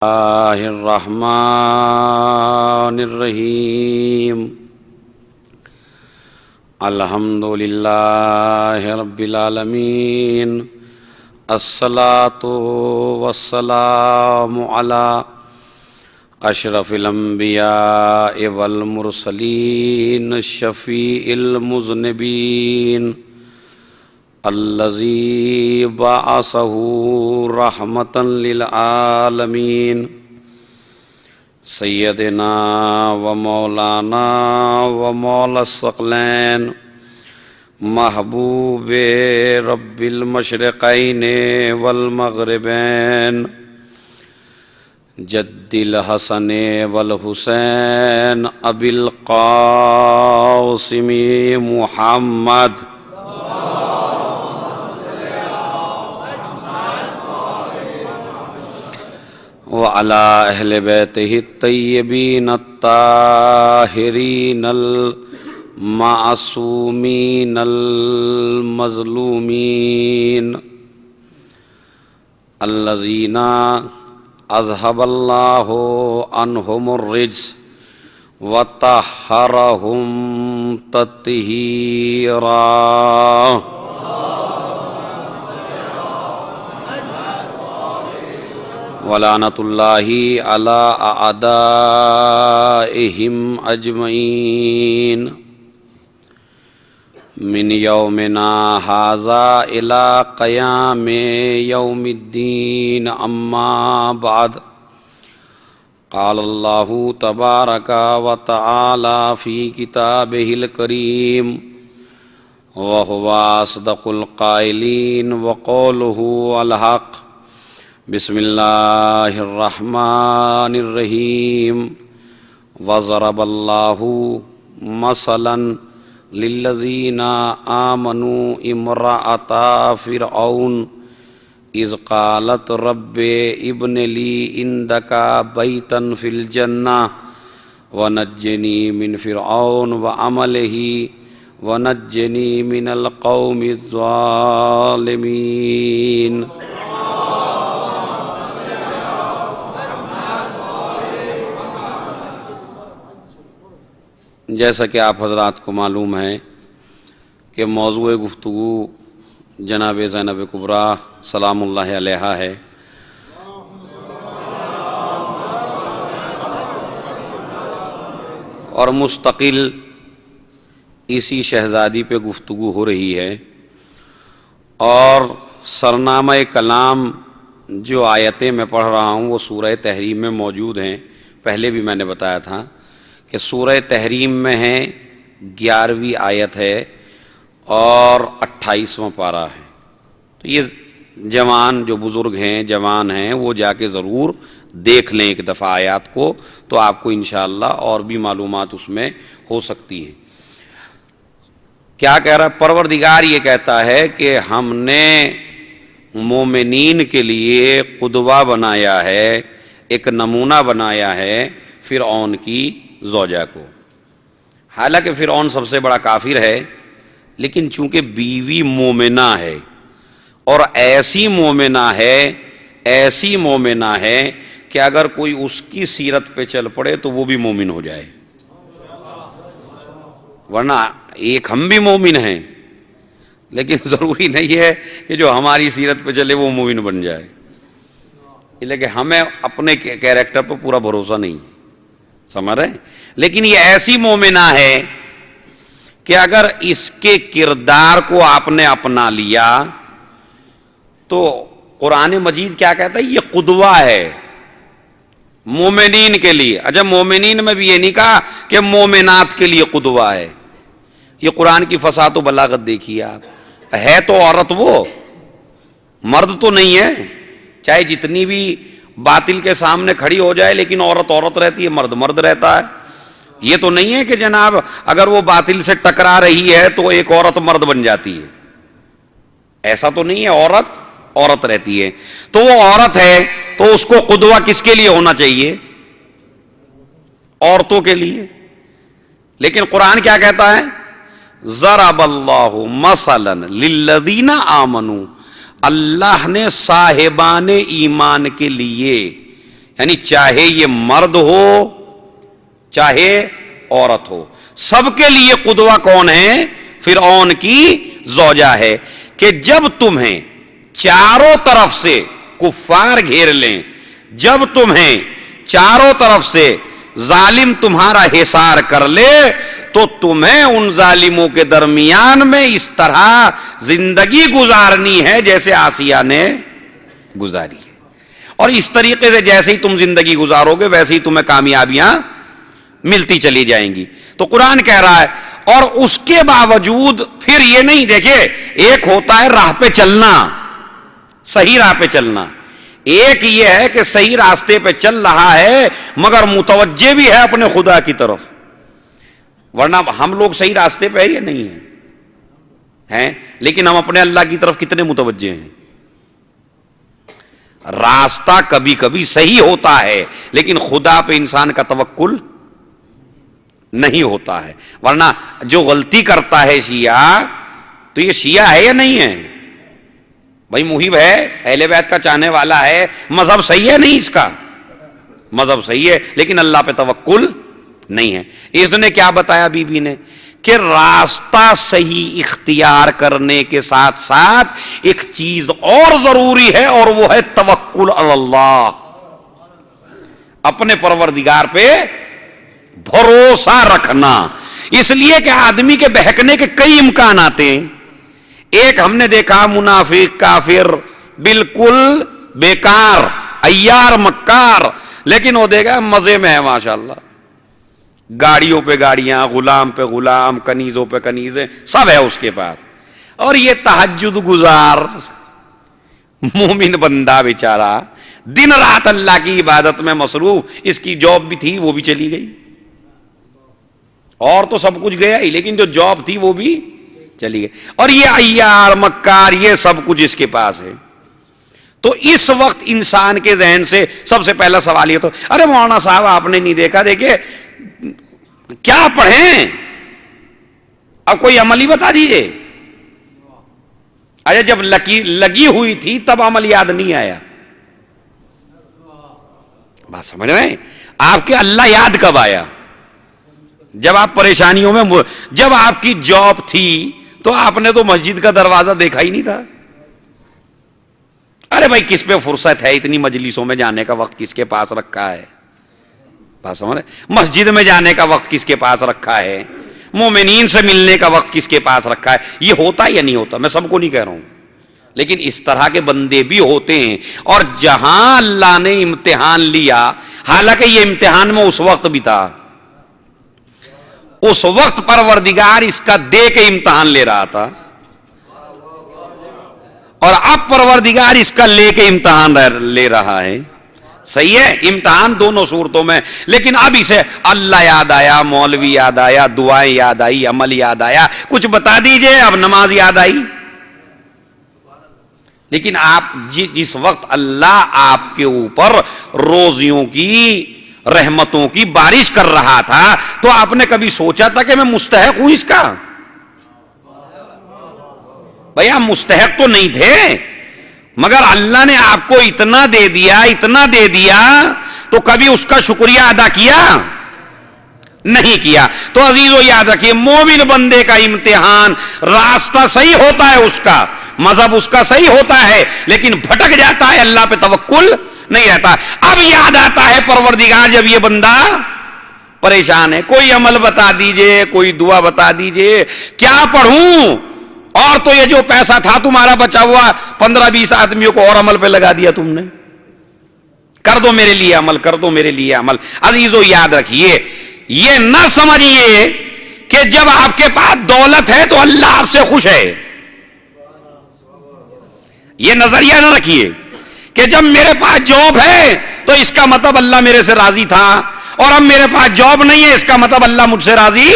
اللہ الرحمن الرحیم الحمد للہ رب العالمین الصلاۃ والسلام علی اشرف الانبیاء والمرسلین شفیع المذنبین الذی بعثہ رحمتا للعالمین سیدنا و مولانا و مولا الثقلین محبوب رب المشرقین والمغربین جد الحسن والحسین ابی القاسم محمد وعلى أهل بيته الطيبين الطاهرين المعصومين المظلومين الذين أذهب الله عنهم الرجس وطهرهم تطهيرا ولعنۃ اللہ علی اعدائہم اجمعین من یومنا ھذا الی قیام یوم الدین اما بعد قال اللہ تبارک و تعالی فی کتابہ الکریم وہو اصدق القائلین وقولہ الحق بسم اللہ الرحمن الرحیم وضرب اللہ مثلا للذین آمنوا امرأۃ فرعون اذ قالت رب ابن لی عندک بیتا فی الجنہ ونجنی من فرعون وعملہ ونجنی من القوم الظالمین جیسا کہ آپ حضرات کو معلوم ہے کہ موضوع گفتگو جناب زینب کبریٰ سلام اللہ علیہا ہے، اور مستقل اسی شہزادی پہ گفتگو ہو رہی ہے، اور سرنامہ کلام جو آیتیں میں پڑھ رہا ہوں وہ سورہ تحریم میں موجود ہیں۔ پہلے بھی میں نے بتایا تھا کہ سورہ تحریم میں ہے 11ویں آیت ہے اور 28واں پارہ ہے۔ تو یہ جوان جو بزرگ ہیں، جوان ہیں، وہ جا کے ضرور دیکھ لیں ایک دفعہ آیات کو، تو آپ کو انشاءاللہ اور بھی معلومات اس میں ہو سکتی ہیں۔ کیا کہہ رہا ہے پروردگار؟ یہ کہتا ہے کہ ہم نے مومنین کے لیے قدوہ بنایا ہے، ایک نمونہ بنایا ہے فرعون کی زوجہ کو۔ حالانکہ فرعون سب سے بڑا کافر ہے، لیکن چونکہ بیوی مومنہ ہے، اور ایسی مومنہ ہے کہ اگر کوئی اس کی سیرت پہ چل پڑے تو وہ بھی مومن ہو جائے، ورنہ ایک ہم بھی مومن ہیں، لیکن ضروری نہیں ہے کہ جو ہماری سیرت پہ چلے وہ مومن بن جائے، اس لیے کہ ہمیں اپنے کیریکٹر پر پورا بھروسہ نہیں، سمجھ رہے ہیں؟ لیکن یہ ایسی مومنہ ہے کہ اگر اس کے کردار کو آپ نے اپنا لیا تو قرآن مجید کیا کہتا ہے؟ یہ قدوہ ہے مومنین کے لیے۔ اچھا، مومنین میں بھی یہ نہیں کہا کہ مومنات کے لیے قدوہ ہے۔ یہ قرآن کی فصاحت و بلاغت دیکھیے آپ، ہے تو عورت وہ، مرد تو نہیں ہے، چاہے جتنی بھی باطل کے سامنے کھڑی ہو جائے، لیکن عورت عورت رہتی ہے، مرد مرد رہتا ہے۔ یہ تو نہیں ہے کہ جناب اگر وہ باطل سے ٹکرا رہی ہے تو ایک عورت مرد بن جاتی ہے، ایسا تو نہیں ہے، عورت عورت رہتی ہے۔ تو وہ عورت ہے تو اس کو قدوہ کس کے لیے ہونا چاہیے؟ عورتوں کے لیے۔ لیکن قرآن کیا کہتا ہے؟ ضرب اللہ مثلا للذین آمنوا، اللہ نے صاحبان ایمان کے لیے، یعنی چاہے یہ مرد ہو چاہے عورت ہو، سب کے لیے قدوہ کون ہے؟ فرعون کی زوجہ ہے کہ جب تمہیں چاروں طرف سے کفار گھیر لیں، جب تمہیں چاروں طرف سے ظالم تمہارا حصار کر لے، تو تمہیں ان ظالموں کے درمیان میں اس طرح زندگی گزارنی ہے جیسے آسیہ نے گزاری ہے، اور اس طریقے سے جیسے ہی تم زندگی گزارو گے ویسے ہی تمہیں کامیابیاں ملتی چلی جائیں گی۔ تو قرآن کہہ رہا ہے، اور اس کے باوجود پھر یہ نہیں، دیکھیں ایک ہوتا ہے راہ پہ چلنا، صحیح راہ پہ چلنا، ایک یہ ہے کہ صحیح راستے پہ چل رہا ہے مگر متوجہ بھی ہے اپنے خدا کی طرف، ورنہ ہم لوگ صحیح راستے پہ یا نہیں ہیں، لیکن ہم اپنے اللہ کی طرف کتنے متوجہ ہیں؟ راستہ کبھی کبھی صحیح ہوتا ہے لیکن خدا پہ انسان کا توکل نہیں ہوتا ہے، ورنہ جو غلطی کرتا ہے شیعہ، تو یہ شیعہ ہے یا نہیں ہے؟ بھائی محب ہے، اہل بیت کا چاہنے والا ہے، مذہب صحیح ہے نہیں اس کا، مذہب صحیح ہے لیکن اللہ پہ توکل نہیں ہے۔ اس نے کیا بتایا بی بی نے کہ راستہ صحیح اختیار کرنے کے ساتھ ساتھ ایک چیز اور ضروری ہے، اور وہ ہے توکل علی اللہ، اپنے پروردگار پہ بھروسہ رکھنا۔ اس لیے کہ آدمی کے بہکنے کے کئی امکانات ہیں، ایک ہم نے دیکھا منافق کافر بالکل بیکار عیار مکار، لیکن وہ دیکھا مزے میں ہے ماشاءاللہ، گاڑیوں پہ گاڑیاں، غلام پہ غلام، کنیزوں پہ کنیزیں، سب ہے اس کے پاس، اور یہ تہجد گزار مومن بندہ بیچارہ دن رات اللہ کی عبادت میں مصروف، اس کی جاب بھی تھی وہ بھی چلی گئی، اور تو سب کچھ گیا ہی لیکن جو جاب تھی وہ بھی چلی گئی، اور یہ عیار مکار یہ سب کچھ اس کے پاس ہے۔ تو اس وقت انسان کے ذہن سے سب سے پہلا سوال یہ تو، ارے مولانا صاحب آپ نے نہیں دیکھا، دیکھیں کیا پڑھیں، اب کوئی عمل ہی بتا دیجئے۔ اچھا جب لگی ہوئی تھی تب عمل یاد نہیں آیا، بات سمجھ رہے ہیں؟ آپ کے اللہ یاد کب آیا؟ جب آپ پریشانیوں میں، جب آپ کی جاب تھی تو آپ نے تو مسجد کا دروازہ دیکھا ہی نہیں تھا۔ ارے بھائی کس پہ فرصت ہے اتنی مجلسوں میں جانے کا وقت کس کے پاس رکھا ہے؟ بات سمجھ رہے؟ مسجد میں جانے کا وقت کس کے پاس رکھا ہے؟ مومنین سے ملنے کا وقت کس کے پاس رکھا ہے؟ یہ ہوتا یا نہیں ہوتا؟ میں سب کو نہیں کہہ رہا ہوں، لیکن اس طرح کے بندے بھی ہوتے ہیں، اور جہاں اللہ نے امتحان لیا، حالانکہ یہ امتحان میں اس وقت بھی تھا، اس وقت پروردگار اس کا دے کے امتحان لے رہا تھا، اور اب پروردگار اس کا لے کے امتحان لے رہا ہے۔ صحیح ہے، امتحان دونوں صورتوں میں، لیکن اب اسے اللہ یاد آیا، مولوی یاد آیا، دعائیں یاد آئی، عمل یاد آیا، کچھ بتا دیجئے، اب نماز یاد آئی۔ لیکن آپ جس وقت اللہ آپ کے اوپر روزیوں کی رحمتوں کی بارش کر رہا تھا تو آپ نے کبھی سوچا تھا کہ میں مستحق ہوں اس کا؟ بھئی آپ مستحق تو نہیں تھے، مگر اللہ نے آپ کو اتنا دے دیا، اتنا دے دیا، تو کبھی اس کا شکریہ ادا کیا؟ نہیں کیا۔ تو عزیزو یاد رکھیے، مومن بندے کا امتحان راستہ صحیح ہوتا ہے، اس کا مذہب اس کا صحیح ہوتا ہے، لیکن بھٹک جاتا ہے، اللہ پہ توکل نہیں رہتا۔ اب یاد آتا ہے پروردگار جب یہ بندہ پریشان ہے، کوئی عمل بتا دیجئے، کوئی دعا بتا دیجئے، کیا پڑھوں؟ اور تو یہ جو پیسہ تھا تمہارا بچا ہوا 15-20 آدمیوں کو اور عمل پہ لگا دیا تم نے، کر دو میرے لیے عمل، کر دو میرے لیے عمل۔ عزیزو یاد رکھیے، یہ نہ سمجھیے کہ جب آپ کے پاس دولت ہے تو اللہ آپ سے خوش ہے، یہ نظریہ نہ رکھیے کہ جب میرے پاس جاب ہے تو اس کا مطلب اللہ میرے سے راضی تھا، اور اب میرے پاس جاب نہیں ہے اس کا مطلب اللہ مجھ سے راضی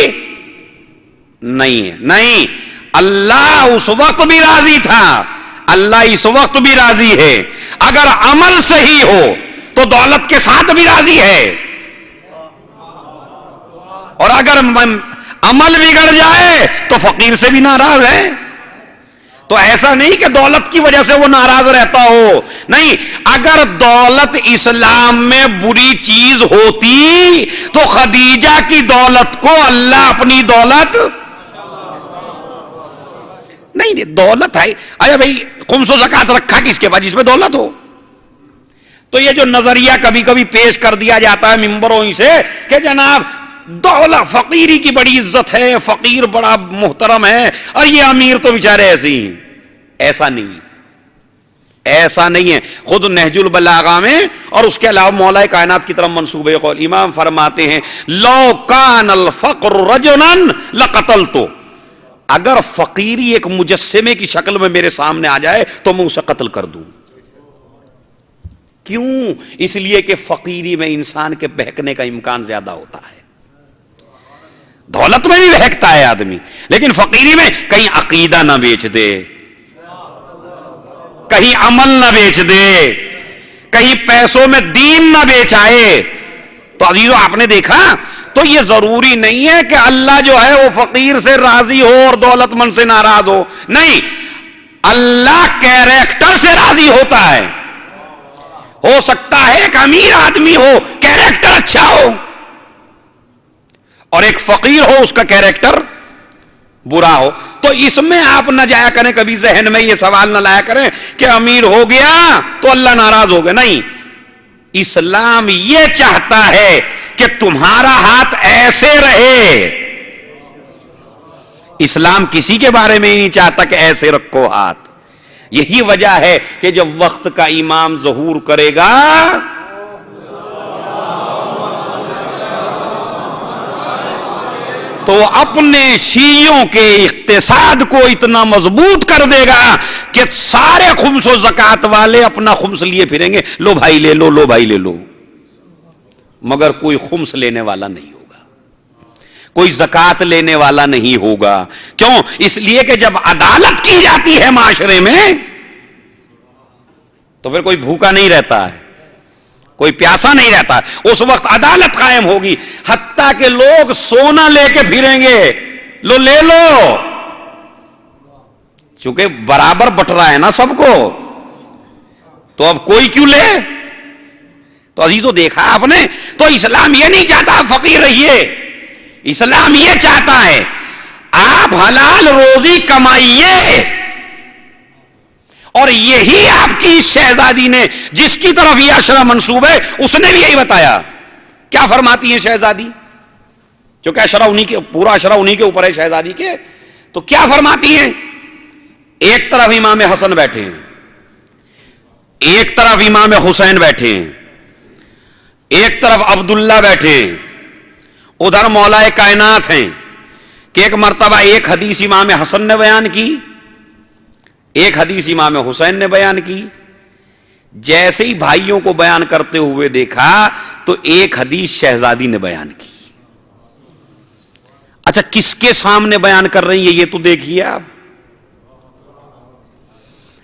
نہیں ہے۔ نہیں، اللہ اس وقت بھی راضی تھا، اللہ اس وقت بھی راضی ہے۔ اگر عمل صحیح ہو تو دولت کے ساتھ بھی راضی ہے، اور اگر عمل بگڑ جائے تو فقیر سے بھی ناراض ہے۔ تو ایسا نہیں کہ دولت کی وجہ سے وہ ناراض رہتا ہو، نہیں، اگر دولت اسلام میں بری چیز ہوتی تو خدیجہ کی دولت کو اللہ اپنی دولت نہیں، دولت ہے، ارے بھائی خمس و زکات رکھا کس کے پاس؟ جس میں دولت ہو. تو یہ جو نظریہ کبھی کبھی پیش کر دیا جاتا ہے ممبروں ہی سے کہ جناب دولت فقیری کی بڑی عزت ہے، فقیر بڑا محترم ہے اور یہ امیر تو بیچارے ایسے ہی، ایسا نہیں، ایسا نہیں ہے. خود نہج البلاغہ میں اور اس کے علاوہ مولا کائنات کی طرف منسوب قول امام فرماتے ہیں لو کان الفقر رجلا لقتلتو، اگر فقیری ایک مجسمے کی شکل میں میرے سامنے آ جائے تو میں اسے قتل کر دوں. کیوں؟ اس لیے کہ فقیری میں انسان کے بہکنے کا امکان زیادہ ہوتا ہے. دولت میں بھی بہکتا ہے آدمی، لیکن فقیری میں کہیں عقیدہ نہ بیچ دے، کہیں عمل نہ بیچ دے، کہیں پیسوں میں دین نہ بیچ آئے. تو عزیزو آپ نے دیکھا، تو یہ ضروری نہیں ہے کہ اللہ جو ہے وہ فقیر سے راضی ہو اور دولت مند سے ناراض ہو، نہیں، اللہ کیریکٹر سے راضی ہوتا ہے. ہو سکتا ہے ایک امیر آدمی ہو کیریکٹر اچھا ہو اور ایک فقیر ہو اس کا کیریکٹر برا ہو. تو اس میں آپ نہ جایا کریں، کبھی ذہن میں یہ سوال نہ لایا کریں کہ امیر ہو گیا تو اللہ ناراض ہو گیا. نہیں، اسلام یہ چاہتا ہے کہ تمہارا ہاتھ ایسے رہے. اسلام کسی کے بارے میں ہی نہیں چاہتا کہ ایسے رکھو ہاتھ. یہی وجہ ہے کہ جب وقت کا امام ظہور کرے گا تو اپنے شیعوں کے اقتصاد کو اتنا مضبوط کر دے گا کہ سارے خمس و زکات والے اپنا خمس لیے پھریں گے، لو بھائی لے لو، لو بھائی لے لو، مگر کوئی خمس لینے والا نہیں ہوگا، کوئی زکات لینے والا نہیں ہوگا. کیوں؟ اس لیے کہ جب عدالت کی جاتی ہے معاشرے میں تو پھر کوئی بھوکا نہیں رہتا ہے، کوئی پیاسا نہیں رہتا. اس وقت عدالت قائم ہوگی، حتیٰ کہ لوگ سونا لے کے پھریں گے، لو لے لو، چونکہ برابر بٹ رہا ہے نا سب کو، تو اب کوئی کیوں لے. تو عزیزو دیکھا آپ نے، تو اسلام یہ نہیں چاہتا آپ فقیر رہیے، اسلام یہ چاہتا ہے آپ حلال روزی کمائیے. اور یہی آپ کی شہزادی نے، جس کی طرف یہ اشرا منسوب ہے، اس نے بھی یہی بتایا. کیا فرماتی ہیں شہزادی؟ چونکہ اشرا انہی کے، پورا اشرا انہی کے اوپر ہے شہزادی کے، تو کیا فرماتی ہیں؟ ایک طرف امام حسن بیٹھے ہیں، ایک طرف امام حسین بیٹھے ہیں، ایک طرف عبداللہ بیٹھے ہیں، ادھر مولا کائنات ہیں. کہ ایک مرتبہ ایک حدیث امام حسن نے بیان کی، ایک حدیث امام حسین نے بیان کی. جیسے ہی بھائیوں کو بیان کرتے ہوئے دیکھا تو ایک حدیث شہزادی نے بیان کی. اچھا کس کے سامنے بیان کر رہی ہیں یہ تو دیکھیے آپ.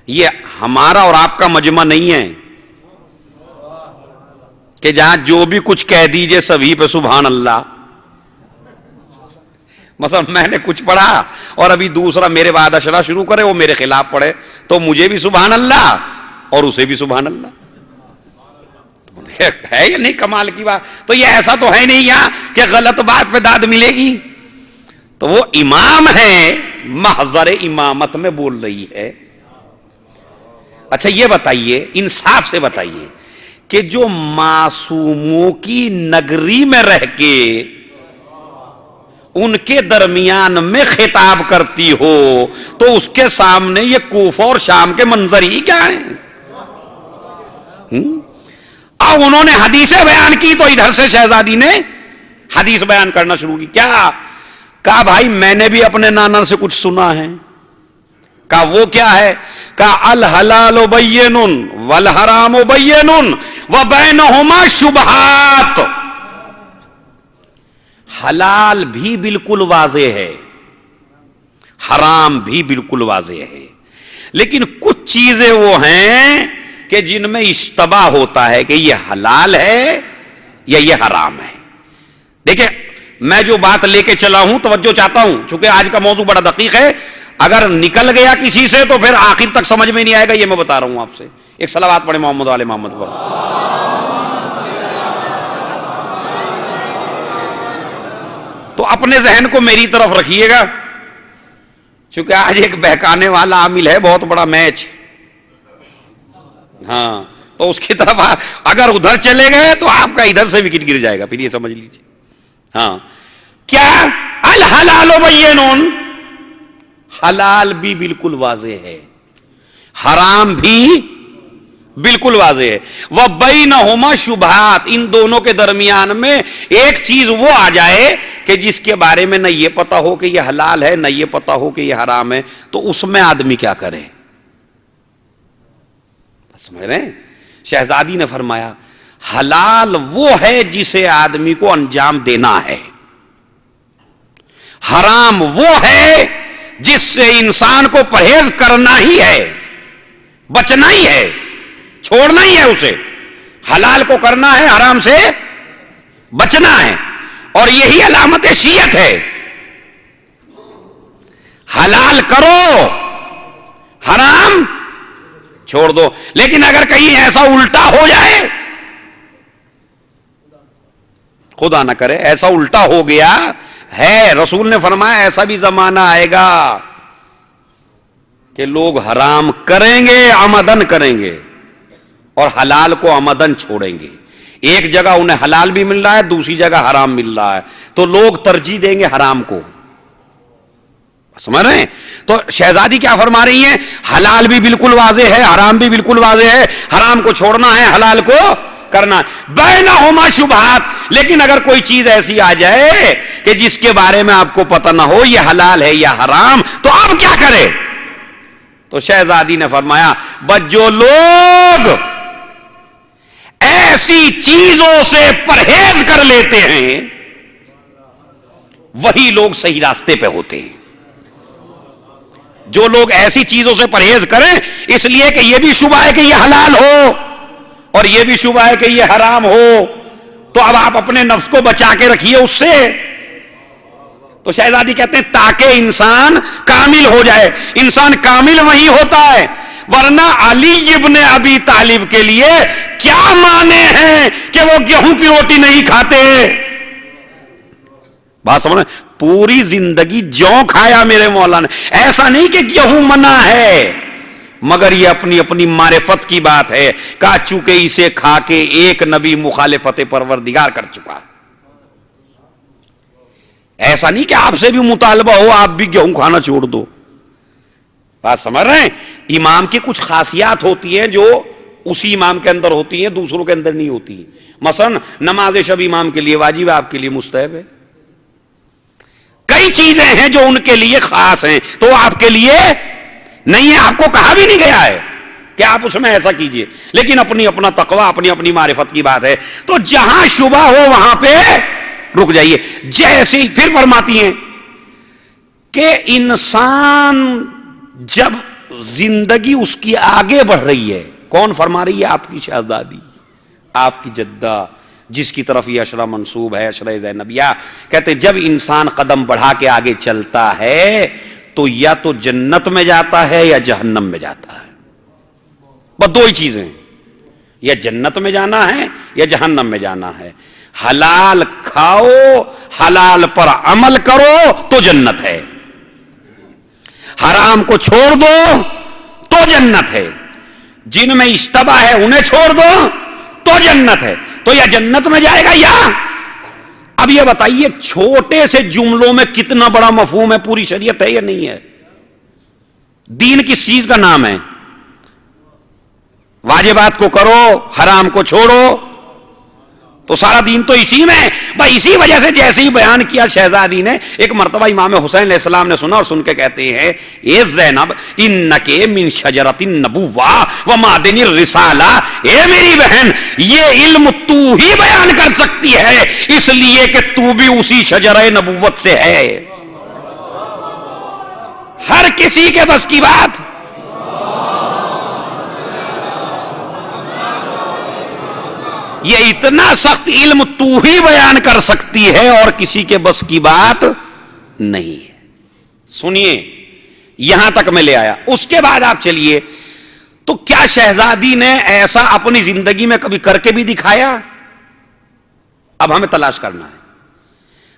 یہ ہمارا اور آپ کا مجمع نہیں ہے کہ جہاں جو بھی کچھ کہہ دیجئے سبھی پہ سبحان اللہ. مثلا میں نے کچھ پڑھا اور ابھی دوسرا میرے بعد اشرا شروع کرے، وہ میرے خلاف پڑھے، تو مجھے بھی سبحان اللہ اور اسے بھی سبحان اللہ. ہے یا نہیں کمال کی بات؟ تو یہ ایسا تو ہے نہیں یہاں کہ غلط بات پہ داد ملے گی. تو وہ امام ہے، محضر امامت میں بول رہی ہے. اچھا یہ بتائیے، انصاف سے بتائیے کہ جو معصوموں کی نگری میں رہ کے ان کے درمیان میں خطاب کرتی ہو تو اس کے سامنے یہ کوفہ اور شام کے منظر ہی کیا ہیں؟ اب انہوں نے حدیثیں بیان کی تو ادھر سے شہزادی نے حدیث بیان کرنا شروع کی. کیا کہا؟ بھائی میں نے بھی اپنے نانا سے کچھ سنا ہے. کہا وہ کیا ہے؟ کہا الحلال بین والحرام بین وبینہما شبہات. حلال بھی بالکل واضح ہے، حرام بھی بالکل واضح ہے، لیکن کچھ چیزیں وہ ہیں کہ جن میں اشتباہ ہوتا ہے کہ یہ حلال ہے یا یہ حرام ہے. دیکھیں میں جو بات لے کے چلا ہوں توجہ چاہتا ہوں، چونکہ آج کا موضوع بڑا دقیق ہے. اگر نکل گیا کسی سے تو پھر آخر تک سمجھ میں نہیں آئے گا. یہ میں بتا رہا ہوں آپ سے. ایک صلوات پڑھیں محمد والے محمد پر. تو اپنے ذہن کو میری طرف رکھیے گا, چونکہ آج ایک بہکانے والا عامل ہے بہت بڑا میچ. ہاں, تو اس کی طرف اگر ادھر چلے گئے تو آپ کا ادھر سے وکٹ گر جائے گا. پھر یہ سمجھ لیجیے. ہاں, کیا الحلال بین, حلال بھی بالکل واضح ہے, حرام بھی بالکل واضح ہے. وَبَيْنَهُمَا شُبْهَاتٌ, ان دونوں کے درمیان میں ایک چیز وہ آ جائے کہ جس کے بارے میں نہ یہ پتا ہو کہ یہ حلال ہے نہ یہ پتا ہو کہ یہ حرام ہے, تو اس میں آدمی کیا کرے؟ سمجھ رہے ہیں؟ شہزادی نے فرمایا حلال وہ ہے جسے آدمی کو انجام دینا ہے, حرام وہ ہے جس سے انسان کو پرہیز کرنا ہی ہے, بچنا ہی ہے, چھوڑنا ہی ہے اسے. حلال کو کرنا ہے, حرام سے بچنا ہے, اور یہی علامت شیعت ہے. حلال کرو, حرام چھوڑ دو. لیکن اگر کہیں ایسا الٹا ہو جائے, خدا نہ کرے ایسا الٹا ہو گیا ہے, رسول نے فرمایا ایسا بھی زمانہ آئے گا کہ لوگ حرام کریں گے, عمدن کریں گے, اور حلال کو عمدن چھوڑیں گے. ایک جگہ انہیں حلال بھی مل رہا ہے, دوسری جگہ حرام مل رہا ہے, تو لوگ ترجیح دیں گے حرام کو. سمجھ رہے ہیں؟ تو شہزادی کیا فرما رہی ہیں؟ حلال بھی بالکل واضح ہے, حرام بھی بالکل واضح ہے, حرام کو چھوڑنا ہے, حلال کو کرنا ہے. بینہما شبہات, لیکن اگر کوئی چیز ایسی آ جائے کہ جس کے بارے میں آپ کو پتہ نہ ہو یہ حلال ہے یا حرام, تو آپ کیا کریں؟ تو شہزادی نے فرمایا بس جو لوگ ایسی چیزوں سے پرہیز کر لیتے ہیں وہی لوگ صحیح راستے پہ ہوتے ہیں. جو لوگ ایسی چیزوں سے پرہیز کریں اس لیے کہ یہ بھی شبہ ہے کہ یہ حلال ہو اور یہ بھی شبہ ہے کہ یہ حرام ہو, تو اب آپ اپنے نفس کو بچا کے رکھیے اس سے. تو شہزادی کہتے ہیں تاکہ انسان کامل ہو جائے. انسان کامل وہی ہوتا ہے, ورنہ علی ابن ابی طالب کے لیے کیا معنی ہیں کہ وہ گیہوں کی روٹی نہیں کھاتے. بات سمجھ, پوری زندگی جو کھایا میرے مولا نے. ایسا نہیں کہ گیہوں منع ہے, مگر یہ اپنی اپنی معرفت کی بات ہے, کہا چونکہ اسے کھا کے ایک نبی مخالفت پروردگار کر چکا ہے. ایسا نہیں کہ آپ سے بھی مطالبہ ہو آپ بھی گیہوں کھانا چھوڑ دو. بات سمجھ رہے ہیں؟ امام کی کچھ خاصیات ہوتی ہیں جو اسی امام کے اندر ہوتی ہیں, دوسروں کے اندر نہیں ہوتی ہیں. مثلا نماز شب امام کے لیے واجب ہے, آپ کے لیے مستحب ہے. کئی چیزیں ہیں جو ان کے لیے خاص ہیں تو آپ کے لیے نہیں ہے, آپ کو کہا بھی نہیں گیا ہے کہ آپ اس میں ایسا کیجئے. لیکن اپنی اپنا تقوی, اپنی اپنی معرفت کی بات ہے. تو جہاں شبہ ہو وہاں پہ رک جائیے. جیسے پھر فرماتی ہیں کہ انسان جب زندگی اس کی آگے بڑھ رہی ہے, کون فرما رہی ہے؟ آپ کی شہزادی, آپ کی جدہ, جس کی طرف یہ اشرہ منسوب ہے, اشرہ زینبیہ. کہتے جب انسان قدم بڑھا کے آگے چلتا ہے تو یا تو جنت میں جاتا ہے یا جہنم میں جاتا ہے. بس دو ہی چیزیں, یا جنت میں جانا ہے یا جہنم میں جانا ہے. حلال کھاؤ, حلال پر عمل کرو تو جنت ہے, حرام کو چھوڑ دو تو جنت ہے, جن میں اشتبا ہے انہیں چھوڑ دو تو جنت ہے. تو یا جنت میں جائے گا یا. اب یہ بتائیے چھوٹے سے جملوں میں کتنا بڑا مفہوم ہے, پوری شریعت ہے یا نہیں ہے. دین کس چیز کا نام ہے؟ واجبات کو کرو, حرام کو چھوڑو, تو سارا دین تو اسی میں. بھائی اسی وجہ سے جیسے ہی بیان کیا شہزادی نے, ایک مرتبہ امام حسین علیہ السلام نے سنا اور سن کے کہتے ہیں اے زینب انکے من شجرۃ النبوہ و معدن الرسالہ, اے میری بہن یہ علم تو ہی بیان کر سکتی ہے اس لیے کہ تو بھی اسی شجرہ نبوت سے ہے. ہر کسی کے بس کی بات. یہ اتنا سخت علم تو ہی بیان کر سکتی ہے اور کسی کے بس کی بات نہیں ہے. سنیے, یہاں تک میں لے آیا. اس کے بعد آپ چلیے, تو کیا شہزادی نے ایسا اپنی زندگی میں کبھی کر کے بھی دکھایا؟ اب ہمیں تلاش کرنا ہے.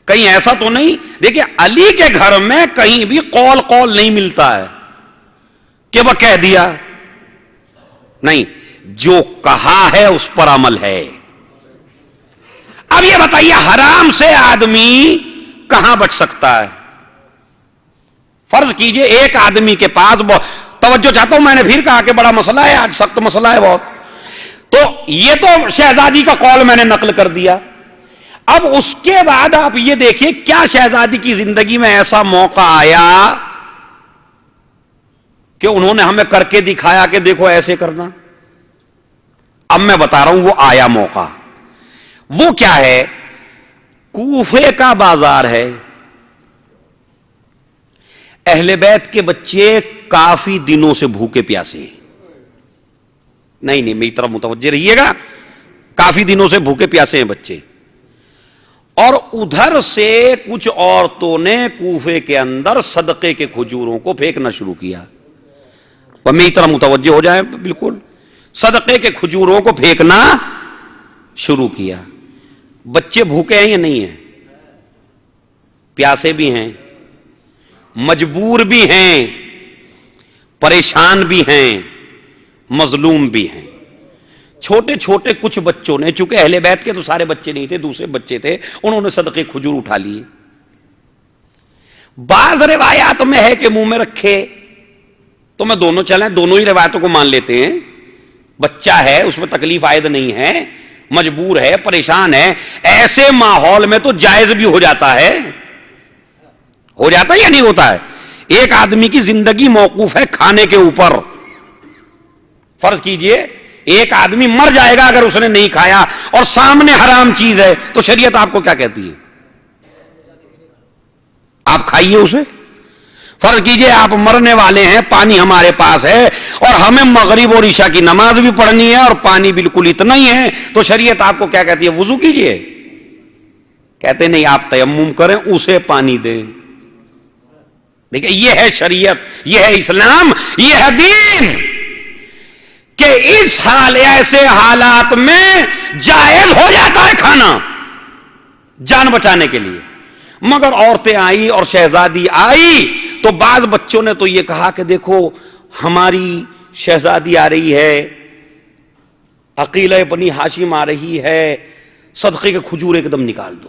کہیں ایسا تو نہیں. دیکھیں علی کے گھر میں کہیں بھی قول نہیں ملتا ہے کہ وہ کہہ دیا نہیں, جو کہا ہے اس پر عمل ہے. اب یہ بتائیے حرام سے آدمی کہاں بچ سکتا ہے؟ فرض کیجئے ایک آدمی کے پاس, توجہ چاہتا ہوں, میں نے پھر کہا کہ بڑا مسئلہ ہے آج, سخت مسئلہ ہے بہت. تو یہ تو شہزادی کا قول میں نے نقل کر دیا. اب اس کے بعد آپ یہ دیکھیے کیا شہزادی کی زندگی میں ایسا موقع آیا کہ انہوں نے ہمیں کر کے دکھایا کہ دیکھو ایسے کرنا. اب میں بتا رہا ہوں وہ آیا موقع. وہ کیا ہے؟ کوفے کا بازار ہے, اہل بیت کے بچے کافی دنوں سے بھوکے پیاسے ہیں. نہیں میری طرف متوجہ رہیے گا, کافی دنوں سے بھوکے پیاسے ہیں بچے. اور ادھر سے کچھ عورتوں نے کوفے کے اندر صدقے کے کھجوروں کو پھینکنا شروع کیا. میری طرف متوجہ ہو جائیں بالکل. صدقے کے کھجوروں کو پھینکنا شروع کیا. بچے بھوکے ہیں یا نہیں ہیں؟ پیاسے بھی ہیں, مجبور بھی ہیں, پریشان بھی ہیں, مظلوم بھی ہیں. چھوٹے چھوٹے کچھ بچوں نے, چونکہ اہل بیت کے تو سارے بچے نہیں تھے, دوسرے بچے تھے, انہوں نے صدقے کھجور اٹھا لیے. بعض روایات میں ہے کہ منہ میں رکھے, تو میں دونوں چلیں, دونوں ہی روایتوں کو مان لیتے ہیں. بچہ ہے, اس میں تکلیف عائد نہیں ہے, مجبور ہے, پریشان ہے, ایسے ماحول میں تو جائز بھی ہو جاتا ہے. ہو جاتا ہے یا نہیں ہوتا ہے؟ ایک آدمی کی زندگی موقوف ہے کھانے کے اوپر. فرض کیجئے ایک آدمی مر جائے گا اگر اس نے نہیں کھایا, اور سامنے حرام چیز ہے, تو شریعت آپ کو کیا کہتی ہے؟ آپ کھائیے اسے. فرض کیجئے آپ مرنے والے ہیں, پانی ہمارے پاس ہے, اور ہمیں مغرب اور عشاء کی نماز بھی پڑھنی ہے, اور پانی بالکل اتنا ہی ہے, تو شریعت آپ کو کیا کہتی ہے؟ وضو کیجئے. کہتے نہیں, آپ تیمم کریں, اسے پانی دیں. دیکھیں یہ ہے شریعت, یہ ہے اسلام, یہ ہے دین, کہ اس ایسے حالات میں جائز ہو جاتا ہے کھانا جان بچانے کے لیے. مگر عورتیں آئی اور شہزادی آئی, تو بعض بچوں نے تو یہ کہا کہ دیکھو ہماری شہزادی آ رہی ہے, عقیلہ بنی ہاشم آ رہی ہے, صدقے کے کھجور ایک دم نکال دو.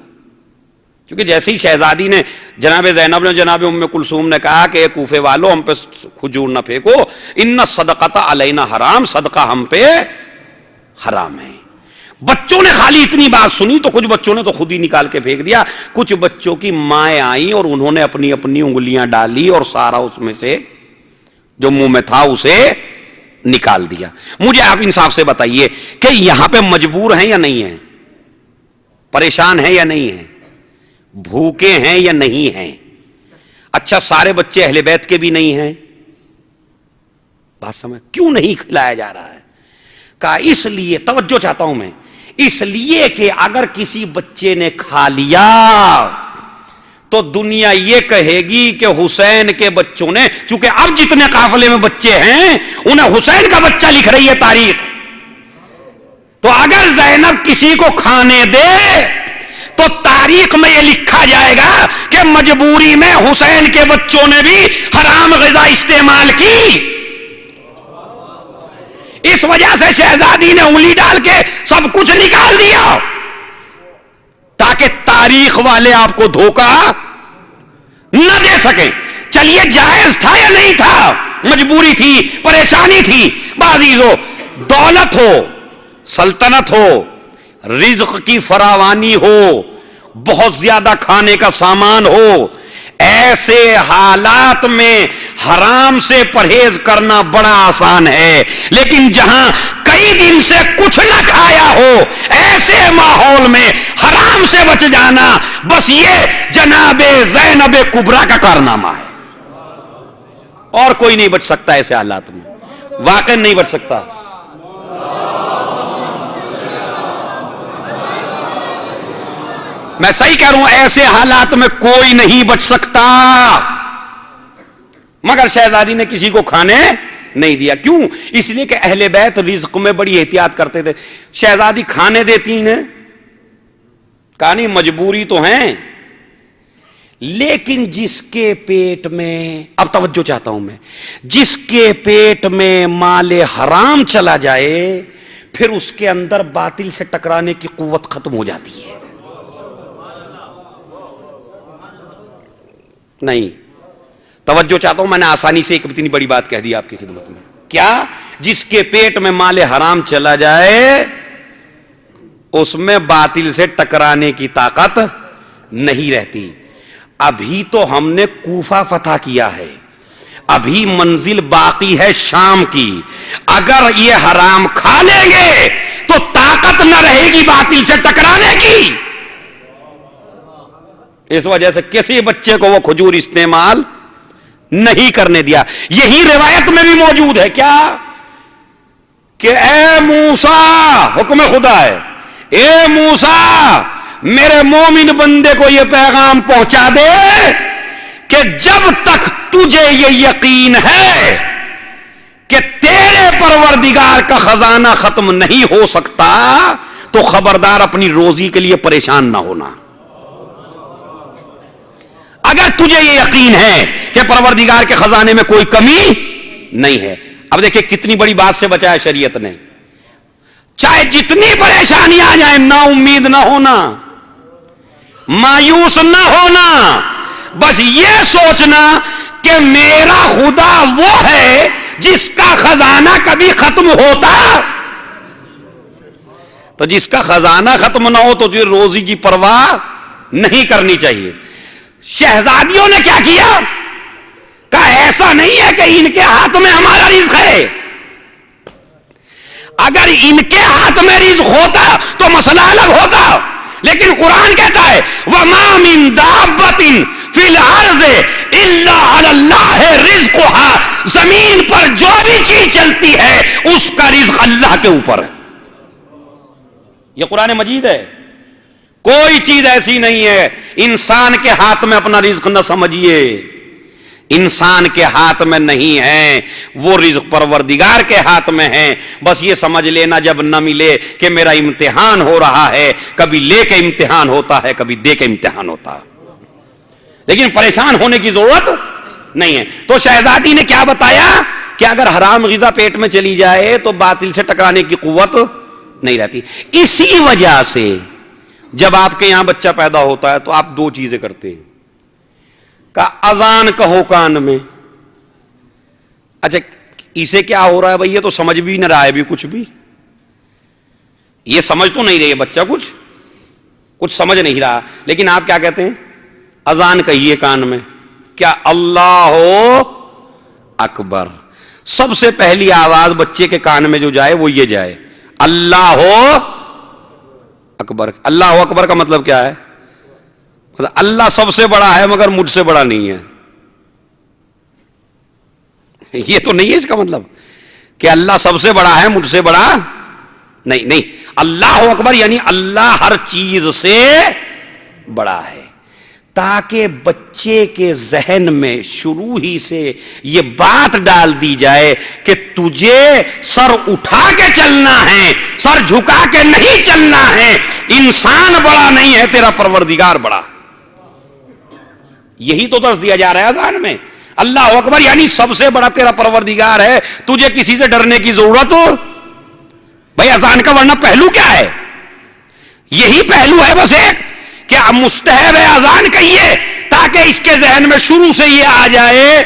کیونکہ جیسے ہی شہزادی نے, جناب زینب نے, جناب ام کلثوم نے کہا کہ کوفے والو ہم پہ کھجور نہ پھینکو, ان صدقۃ علینا حرام, صدقہ ہم پہ حرام ہے. بچوں نے خالی اتنی بات سنی تو کچھ بچوں نے تو خود ہی نکال کے پھینک دیا. کچھ بچوں کی مائیں آئیں اور انہوں نے اپنی اپنی انگلیاں ڈالی اور سارا اس میں سے جو منہ میں تھا اسے نکال دیا. مجھے آپ انصاف سے بتائیے کہ یہاں پہ مجبور ہیں یا نہیں ہیں؟ پریشان ہیں یا نہیں ہیں؟ بھوکے ہیں یا نہیں ہیں؟ اچھا سارے بچے اہل بیت کے بھی نہیں ہیں. بات سمجھ, کیوں نہیں کھلایا جا رہا ہے؟ کہا اس لیے, توجہ چاہتا ہوں میں, اس لیے کہ اگر کسی بچے نے کھا لیا تو دنیا یہ کہے گی کہ حسین کے بچوں نے, چونکہ اب جتنے قافلے میں بچے ہیں انہیں حسین کا بچہ لکھ رہی ہے تاریخ, تو اگر زینب کسی کو کھانے دے تو تاریخ میں یہ لکھا جائے گا کہ مجبوری میں حسین کے بچوں نے بھی حرام غذا استعمال کی. اس وجہ سے شہزادی نے انگلی ڈال کے سب کچھ نکال دیا تاکہ تاریخ والے آپ کو دھوکہ نہ دے سکیں. چلیے جائز تھا یا نہیں تھا؟ مجبوری تھی, پریشانی تھی. بعضیزو دولت ہو, سلطنت ہو, رزق کی فراوانی ہو, بہت زیادہ کھانے کا سامان ہو, ایسے حالات میں حرام سے پرہیز کرنا بڑا آسان ہے. لیکن جہاں کئی دن سے کچھ نہ کھایا ہو, ایسے ماحول میں حرام سے بچ جانا, بس یہ جناب زینب کبریٰ کا کارنامہ ہے. اور کوئی نہیں بچ سکتا ایسے حالات میں, واقعی نہیں بچ سکتا. میں صحیح کہہ رہا ہوں, ایسے حالات میں کوئی نہیں بچ سکتا. مگر شہزادی نے کسی کو کھانے نہیں دیا. کیوں؟ اس لیے کہ اہل بیت رزق میں بڑی احتیاط کرتے تھے. شہزادی کھانے دیتی ہیں، کہا نہیں مجبوری تو ہیں، لیکن جس کے پیٹ میں، اب توجہ چاہتا ہوں میں، جس کے پیٹ میں مال حرام چلا جائے پھر اس کے اندر باطل سے ٹکرانے کی قوت ختم ہو جاتی ہے. نہیں، توجہ چاہتا ہوں، میں نے آسانی سے ایک اتنی بڑی بات کہہ دی آپ کی خدمت میں. کیا؟ جس کے پیٹ میں مال حرام چلا جائے اس میں باطل سے ٹکرانے کی طاقت نہیں رہتی. ابھی تو ہم نے کوفہ فتح کیا ہے، ابھی منزل باقی ہے شام کی. اگر یہ حرام کھا لیں گے تو طاقت نہ رہے گی باطل سے ٹکرانے کی. اس وجہ سے کسی بچے کو وہ کھجور استعمال نہیں کرنے دیا. یہی روایت میں بھی موجود ہے کیا کہ اے موسیٰ، حکم خدا ہے، اے موسیٰ میرے مومن بندے کو یہ پیغام پہنچا دے کہ جب تک تجھے یہ یقین ہے کہ تیرے پروردگار کا خزانہ ختم نہیں ہو سکتا تو خبردار اپنی روزی کے لیے پریشان نہ ہونا. اگر تجھے یہ یقین ہے کہ پروردگار کے خزانے میں کوئی کمی نہیں ہے. اب دیکھیں کتنی بڑی بات سے بچایا شریعت نے. چاہے جتنی پریشانی آ جائے، نا امید نہ ہونا، مایوس نہ ہونا، بس یہ سوچنا کہ میرا خدا وہ ہے جس کا خزانہ کبھی ختم ہوتا. تو جس کا خزانہ ختم نہ ہو تو تجھے روزی کی پرواہ نہیں کرنی چاہیے. شہزادیوں نے کیا کیا؟ کہا ایسا نہیں ہے کہ ان کے ہاتھ میں ہمارا رزق ہے. اگر ان کے ہاتھ میں رزق ہوتا تو مسئلہ الگ ہوتا، لیکن قرآن کہتا ہے وَمَا مِن دَابَّةٍ فِي الْأَرْضِ إِلَّا عَلَى اللَّهِ رِزْقُهَا. زمین پر جو بھی چیز چلتی ہے اس کا رزق اللہ کے اوپر ہے. یہ قرآن مجید ہے. کوئی چیز ایسی نہیں ہے انسان کے ہاتھ میں اپنا رزق نہ سمجھیے. انسان کے ہاتھ میں نہیں ہے، وہ رزق پروردگار کے ہاتھ میں ہے. بس یہ سمجھ لینا جب نہ ملے کہ میرا امتحان ہو رہا ہے. کبھی لے کے امتحان ہوتا ہے، کبھی دے کے امتحان ہوتا ہے، لیکن پریشان ہونے کی ضرورت نہیں ہے. تو شہزادی نے کیا بتایا کہ اگر حرام غذا پیٹ میں چلی جائے تو باطل سے ٹکرانے کی قوت نہیں رہتی. اسی وجہ سے جب آپ کے یہاں بچہ پیدا ہوتا ہے تو آپ دو چیزیں کرتے ہیں. کہ اذان کہو کان میں. اچھا اسے کیا ہو رہا ہے بھائی؟ یہ تو سمجھ بھی نہ رہا ہے بھی کچھ بھی. یہ سمجھ تو نہیں رہی ہے بچہ، کچھ سمجھ نہیں رہا، لیکن آپ کیا کہتے ہیں؟ اذان کہیے کان میں. کیا اللہ اکبر. سب سے پہلی آواز بچے کے کان میں جو جائے وہ یہ جائے، اللہ اکبر. اللہ اکبر کا مطلب کیا ہے؟ مطلب اللہ سب سے بڑا ہے مگر مجھ سے بڑا نہیں ہے. یہ تو نہیں ہے اس کا مطلب کہ اللہ سب سے بڑا ہے مجھ سے بڑا نہیں. اللہ اکبر یعنی اللہ ہر چیز سے بڑا ہے، تاکہ بچے کے ذہن میں شروع ہی سے یہ بات ڈال دی جائے کہ تجھے سر اٹھا کے چلنا ہے، سر جھکا کے نہیں چلنا ہے. انسان بڑا نہیں ہے، تیرا پروردگار بڑا. یہی تو درس دیا جا رہا ہے اذان میں. اللہ اکبر یعنی سب سے بڑا تیرا پروردگار ہے، تجھے کسی سے ڈرنے کی ضرورت بھائی اذان کا ورنہ پہلو کیا ہے؟ یہی پہلو ہے بس ایک کہ مستحب ہے اذان کہیے تاکہ اس کے ذہن میں شروع سے یہ آ جائے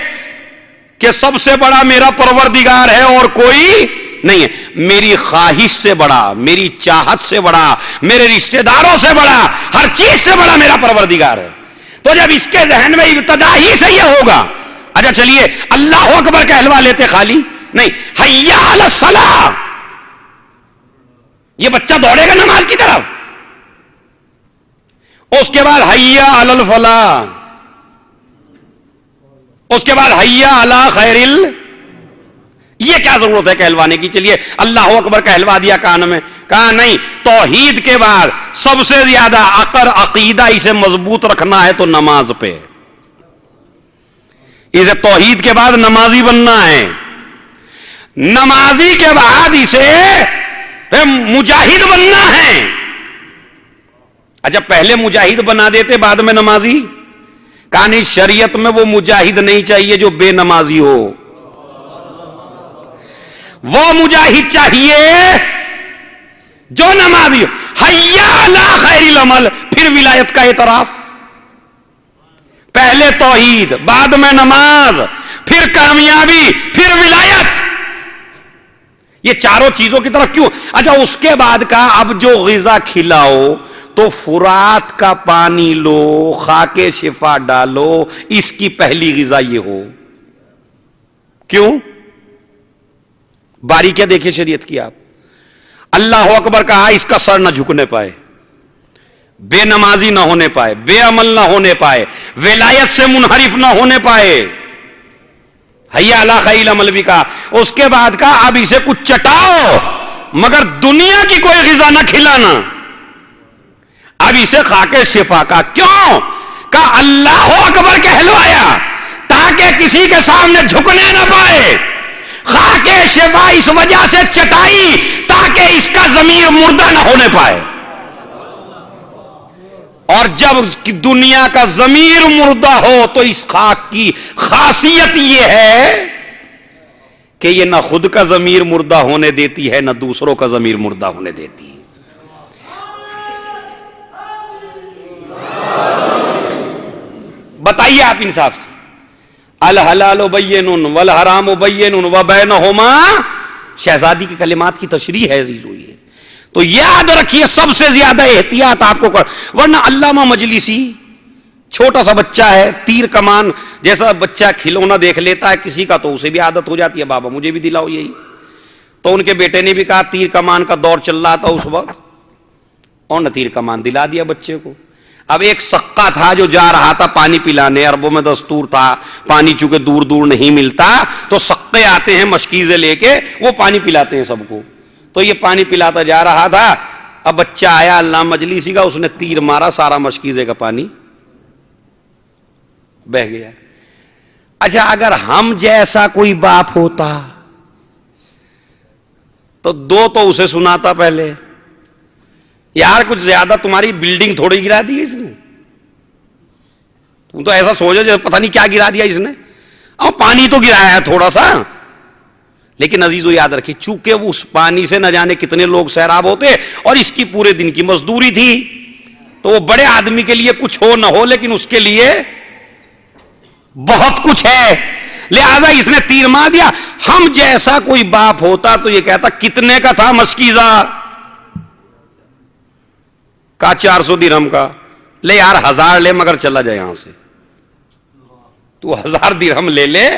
کہ سب سے بڑا میرا پروردگار ہے اور کوئی نہیں ہے. میری خواہش سے بڑا، میری چاہت سے بڑا، میرے رشتہ داروں سے بڑا، ہر چیز سے بڑا میرا پروردگار ہے. تو جب اس کے ذہن میں ابتدا ہی سے یہ ہوگا، اچھا چلیے اللہ اکبر کہلوا لیتے خالی نہیں، حیا علی الصلاۃ. یہ بچہ دوڑے گا نماز کی طرف، اس کے بعد حیا علی الفلاح، اس کے بعد حیا علی خیر یہ کیا ضرورت ہے کہلوانے کی؟ چلیے اللہ اکبر کہلوا دیا کان میں. کہا نہیں، توحید کے بعد سب سے زیادہ عقیدہ اسے مضبوط رکھنا ہے تو نماز پہ. اسے توحید کے بعد نمازی بننا ہے، نمازی کے بعد اسے پھر مجاہد بننا ہے۔ اچھا پہلے مجاہد بنا دیتے بعد میں نمازی، کہا نہیں، شریعت میں وہ مجاہد نہیں چاہیے جو بے نمازی ہو، وہ مجاہد چاہیے جو نمازی ہو۔ حیا علی خیر العمل، پھر ولایت کا اعتراف، پہلے توحید، بعد میں نماز، پھر کامیابی، پھر ولایت۔ یہ چاروں چیزوں کی طرف کیوں؟ اچھا اس کے بعد کا اب جو غذا کھلاؤ تو فرات کا پانی لو، خاک شفا ڈالو، اس کی پہلی غذا یہ ہو۔ کیوں؟ باریکیاں دیکھیں شریعت کی آپ۔ اللہ اکبر کہا، اس کا سر نہ جھکنے پائے، بے نمازی نہ ہونے پائے، بے عمل نہ ہونے پائے، ولایت سے منحرف نہ ہونے پائے، حیا علی خیر العمل بھی کہا۔ اس کے بعد کہا اب اسے کچھ چٹاؤ مگر دنیا کی کوئی غذا نہ کھلانا، اب اسے خاک شفا کا۔ کیوں؟ کہا اللہ اکبر کہلوایا تاکہ کسی کے سامنے جھکنے نہ پائے، خاک شفا اس وجہ سے چٹائی تاکہ اس کا ضمیر مردہ نہ ہونے پائے۔ اور جب دنیا کا ضمیر مردہ ہو تو اس خاک کی خاصیت یہ ہے کہ یہ نہ خود کا ضمیر مردہ ہونے دیتی ہے، نہ دوسروں کا ضمیر مردہ ہونے دیتی ہے۔ بتائیے آپ انصاف سے، الحلال بین والحرام بین وبینہما، شہزادی کے کلمات کی تشریح ہے عزیزو۔ یہ تو یاد رکھیے سب سے زیادہ احتیاط آپ کو کر، ورنہ علامہ مجلسی چھوٹا سا بچہ ہے، تیر کمان جیسا بچہ کھلونا دیکھ لیتا ہے کسی کا تو اسے بھی عادت ہو جاتی ہے، بابا مجھے بھی دلاؤ یہی۔ تو ان کے بیٹے نے بھی کہا، تیر کمان کا دور چل رہا تھا اس وقت، اور نہ تیر کمان دلا دیا بچے کو۔ اب ایک سقا تھا جو جا رہا تھا پانی پلانے، عربوں میں دستور تھا پانی چونکہ دور دور نہیں ملتا تو سقے آتے ہیں مشکیزیں لے کے، وہ پانی پلاتے ہیں سب کو۔ تو یہ پانی پلاتا جا رہا تھا، اب بچہ آیا اللہ مجلسی کا، اس نے تیر مارا، سارا مشکیزے کا پانی بہ گیا۔ اچھا اگر ہم جیسا کوئی باپ ہوتا تو دو تو اسے سناتا پہلے، یار کچھ زیادہ تمہاری بلڈنگ تھوڑی گرا دی اس نے، تم تو ایسا سوچو جیسے پتہ نہیں کیا گرا دیا اس نے، اور پانی تو گرایا ہے تھوڑا سا۔ لیکن عزیزو یاد رکھیے چونکہ اس پانی سے نہ جانے کتنے لوگ سیراب ہوتے، اور اس کی پورے دن کی مزدوری تھی، تو وہ بڑے آدمی کے لیے کچھ ہو نہ ہو لیکن اس کے لیے بہت کچھ ہے، لہذا اس نے تیر مار دیا۔ ہم جیسا کوئی باپ ہوتا تو یہ کہتا کتنے کا تھا مشکیزہ؟ کہا 400 درہم کا۔ لے یار 1000 لے مگر چلا جائے یہاں سے، تو 1000 درہم لے لے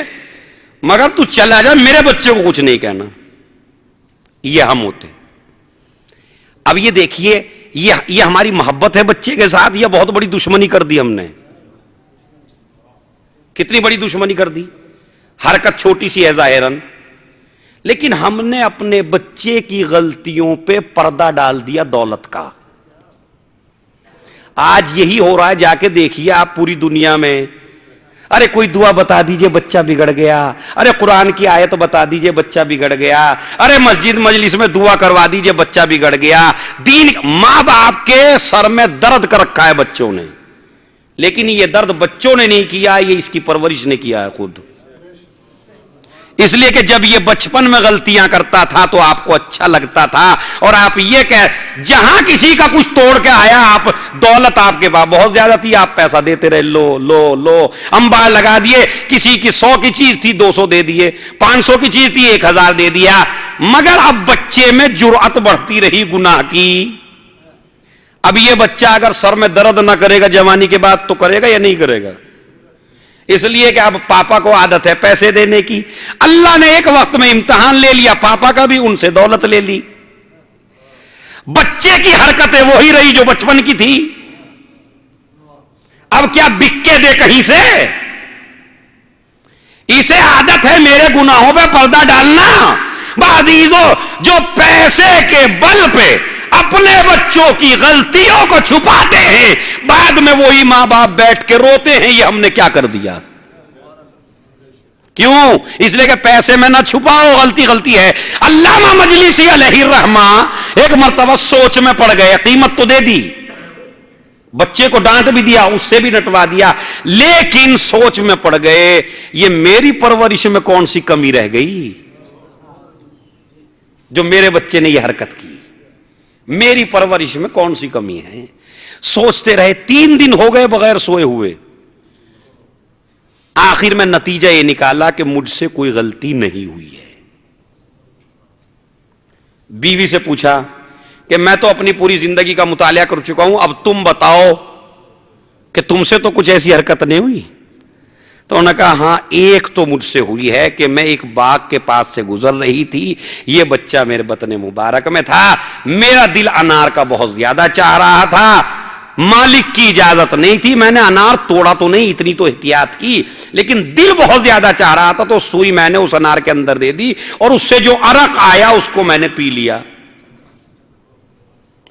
مگر تو چلا جائے، میرے بچے کو کچھ نہیں کہنا۔ یہ ہم ہوتے۔ اب یہ دیکھیے یہ ہماری محبت ہے بچے کے ساتھ، یہ بہت بڑی دشمنی کر دی ہم نے۔ کتنی بڑی دشمنی کر دی؟ حرکت چھوٹی سی ہے ظاہراً، لیکن ہم نے اپنے بچے کی غلطیوں پہ پردہ ڈال دیا دولت کا۔ آج یہی ہو رہا ہے، جا کے دیکھیے آپ پوری دنیا میں، ارے کوئی دعا بتا دیجئے بچہ بگڑ گیا، ارے قرآن کی آیت بتا دیجئے بچہ بگڑ گیا، ارے مسجد مجلس میں دعا کروا دیجئے بچہ بگڑ گیا۔ دین ماں باپ کے سر میں درد کر رکھا ہے بچوں نے، لیکن یہ درد بچوں نے نہیں کیا، یہ اس کی پرورش نے کیا ہے خود۔ اس لیے کہ جب یہ بچپن میں غلطیاں کرتا تھا تو آپ کو اچھا لگتا تھا، اور آپ یہ کہ جہاں کسی کا کچھ توڑ کے آیا، آپ دولت آپ کے پاس بہت زیادہ تھی، آپ پیسہ دیتے رہے، لو لو لو، انبار لگا دیے، کسی کی 100 کی چیز تھی 200 دے دیے، 500 کی چیز تھی 1000 دے دیا۔ مگر اب بچے میں جرأت بڑھتی رہی گناہ کی۔ اب یہ بچہ اگر سر میں درد نہ کرے گا جوانی کے بعد تو کرے گا یا نہیں کرے گا؟ اس لیے کہ اب پاپا کو عادت ہے پیسے دینے کی، اللہ نے ایک وقت میں امتحان لے لیا پاپا کا بھی، ان سے دولت لے لی۔ بچے کی حرکتیں وہی رہی جو بچپن کی تھی۔ اب کیا بک کے دے کہیں سے؟ اسے عادت ہے میرے گناہوں پہ پردہ ڈالنا۔ بعضیزو جو پیسے کے بل پہ اپنے بچوں کی غلطیوں کو چھپاتے ہیں، بعد میں وہی ماں باپ بیٹھ کے روتے ہیں یہ ہم نے کیا کر دیا۔ کیوں؟ اس لیے کہ پیسے میں نہ چھپاؤ، غلطی غلطی ہے۔ علامہ مجلسی علیہ الرحمہ ایک مرتبہ سوچ میں پڑ گئے، قیمت تو دے دی، بچے کو ڈانٹ بھی دیا، اس سے بھی نٹوا دیا، لیکن سوچ میں پڑ گئے یہ میری پرورش میں کون سی کمی رہ گئی جو میرے بچے نے یہ حرکت کی، میری پرورش میں کون سی کمی ہے؟ سوچتے رہے، 3 دن ہو گئے بغیر سوئے ہوئے۔ آخر میں نتیجہ یہ نکالا کہ مجھ سے کوئی غلطی نہیں ہوئی ہے۔ بیوی سے پوچھا کہ میں تو اپنی پوری زندگی کا مطالعہ کر چکا ہوں، اب تم بتاؤ کہ تم سے تو کچھ ایسی حرکت نہیں ہوئی؟ تو انہوں نے کہا ہاں ایک تو مجھ سے ہوئی ہے کہ میں ایک باغ کے پاس سے گزر رہی تھی، یہ بچہ میرے بطن مبارک میں تھا، میرا دل انار کا بہت زیادہ چاہ رہا تھا، مالک کی اجازت نہیں تھی، میں نے انار توڑا تو نہیں، اتنی تو احتیاط کی، لیکن دل بہت زیادہ چاہ رہا تھا تو سوئی میں نے اس انار کے اندر دے دی اور اس سے جو عرق آیا اس کو میں نے پی لیا۔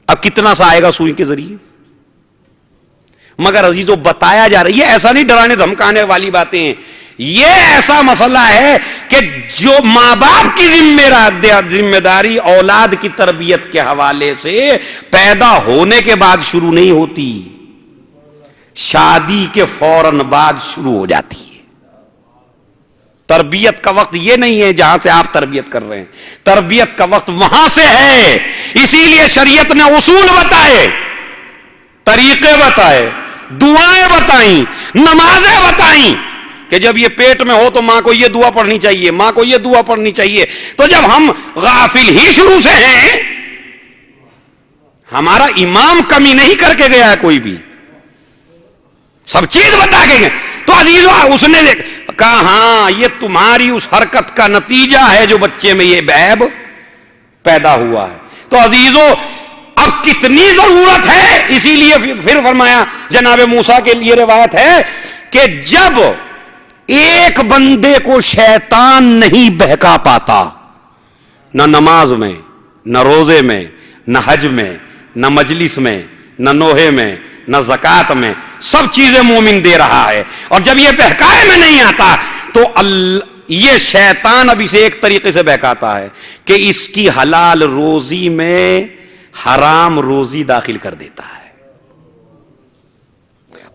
اب کتنا سا آئے گا سوئی کے ذریعے؟ مگر عزیزو بتایا جا رہا ہے، یہ ایسا نہیں ڈرانے دھمکانے والی باتیں ہیں، یہ ایسا مسئلہ ہے کہ جو ماں باپ کی ذمہ داری اولاد کی تربیت کے حوالے سے پیدا ہونے کے بعد شروع نہیں ہوتی، شادی کے فوراً بعد شروع ہو جاتی ہے۔ تربیت کا وقت یہ نہیں ہے جہاں سے آپ تربیت کر رہے ہیں، تربیت کا وقت وہاں سے ہے۔ اسی لیے شریعت نے اصول بتائے، طریقے بتائے، دعائیں بتائیں، نمازیں بتائیں کہ جب یہ پیٹ میں ہو تو ماں کو یہ دعا پڑھنی چاہیے، ماں کو یہ دعا پڑھنی چاہیے۔ تو جب ہم غافل ہی شروع سے ہیں، ہمارا امام کمی نہیں کر کے گیا ہے، کوئی بھی سب چیز بتا کے گئے، تو عزیزو اس نے کہا ہاں یہ تمہاری اس حرکت کا نتیجہ ہے جو بچے میں یہ عیب پیدا ہوا ہے۔ تو عزیزو اب کتنی ضرورت ہے، اسی لیے پھر فرمایا جناب موسیٰ کے لیے روایت ہے کہ جب ایک بندے کو شیطان نہیں بہکا پاتا، نہ نماز میں، نہ روزے میں، نہ حج میں، نہ مجلس میں، نہ نوحے میں، نہ زکات میں، سب چیزیں مومن دے رہا ہے، اور جب یہ بہکائے میں نہیں آتا تو یہ شیطان اب اسے ایک طریقے سے بہکاتا ہے کہ اس کی حلال روزی میں حرام روزی داخل کر دیتا ہے،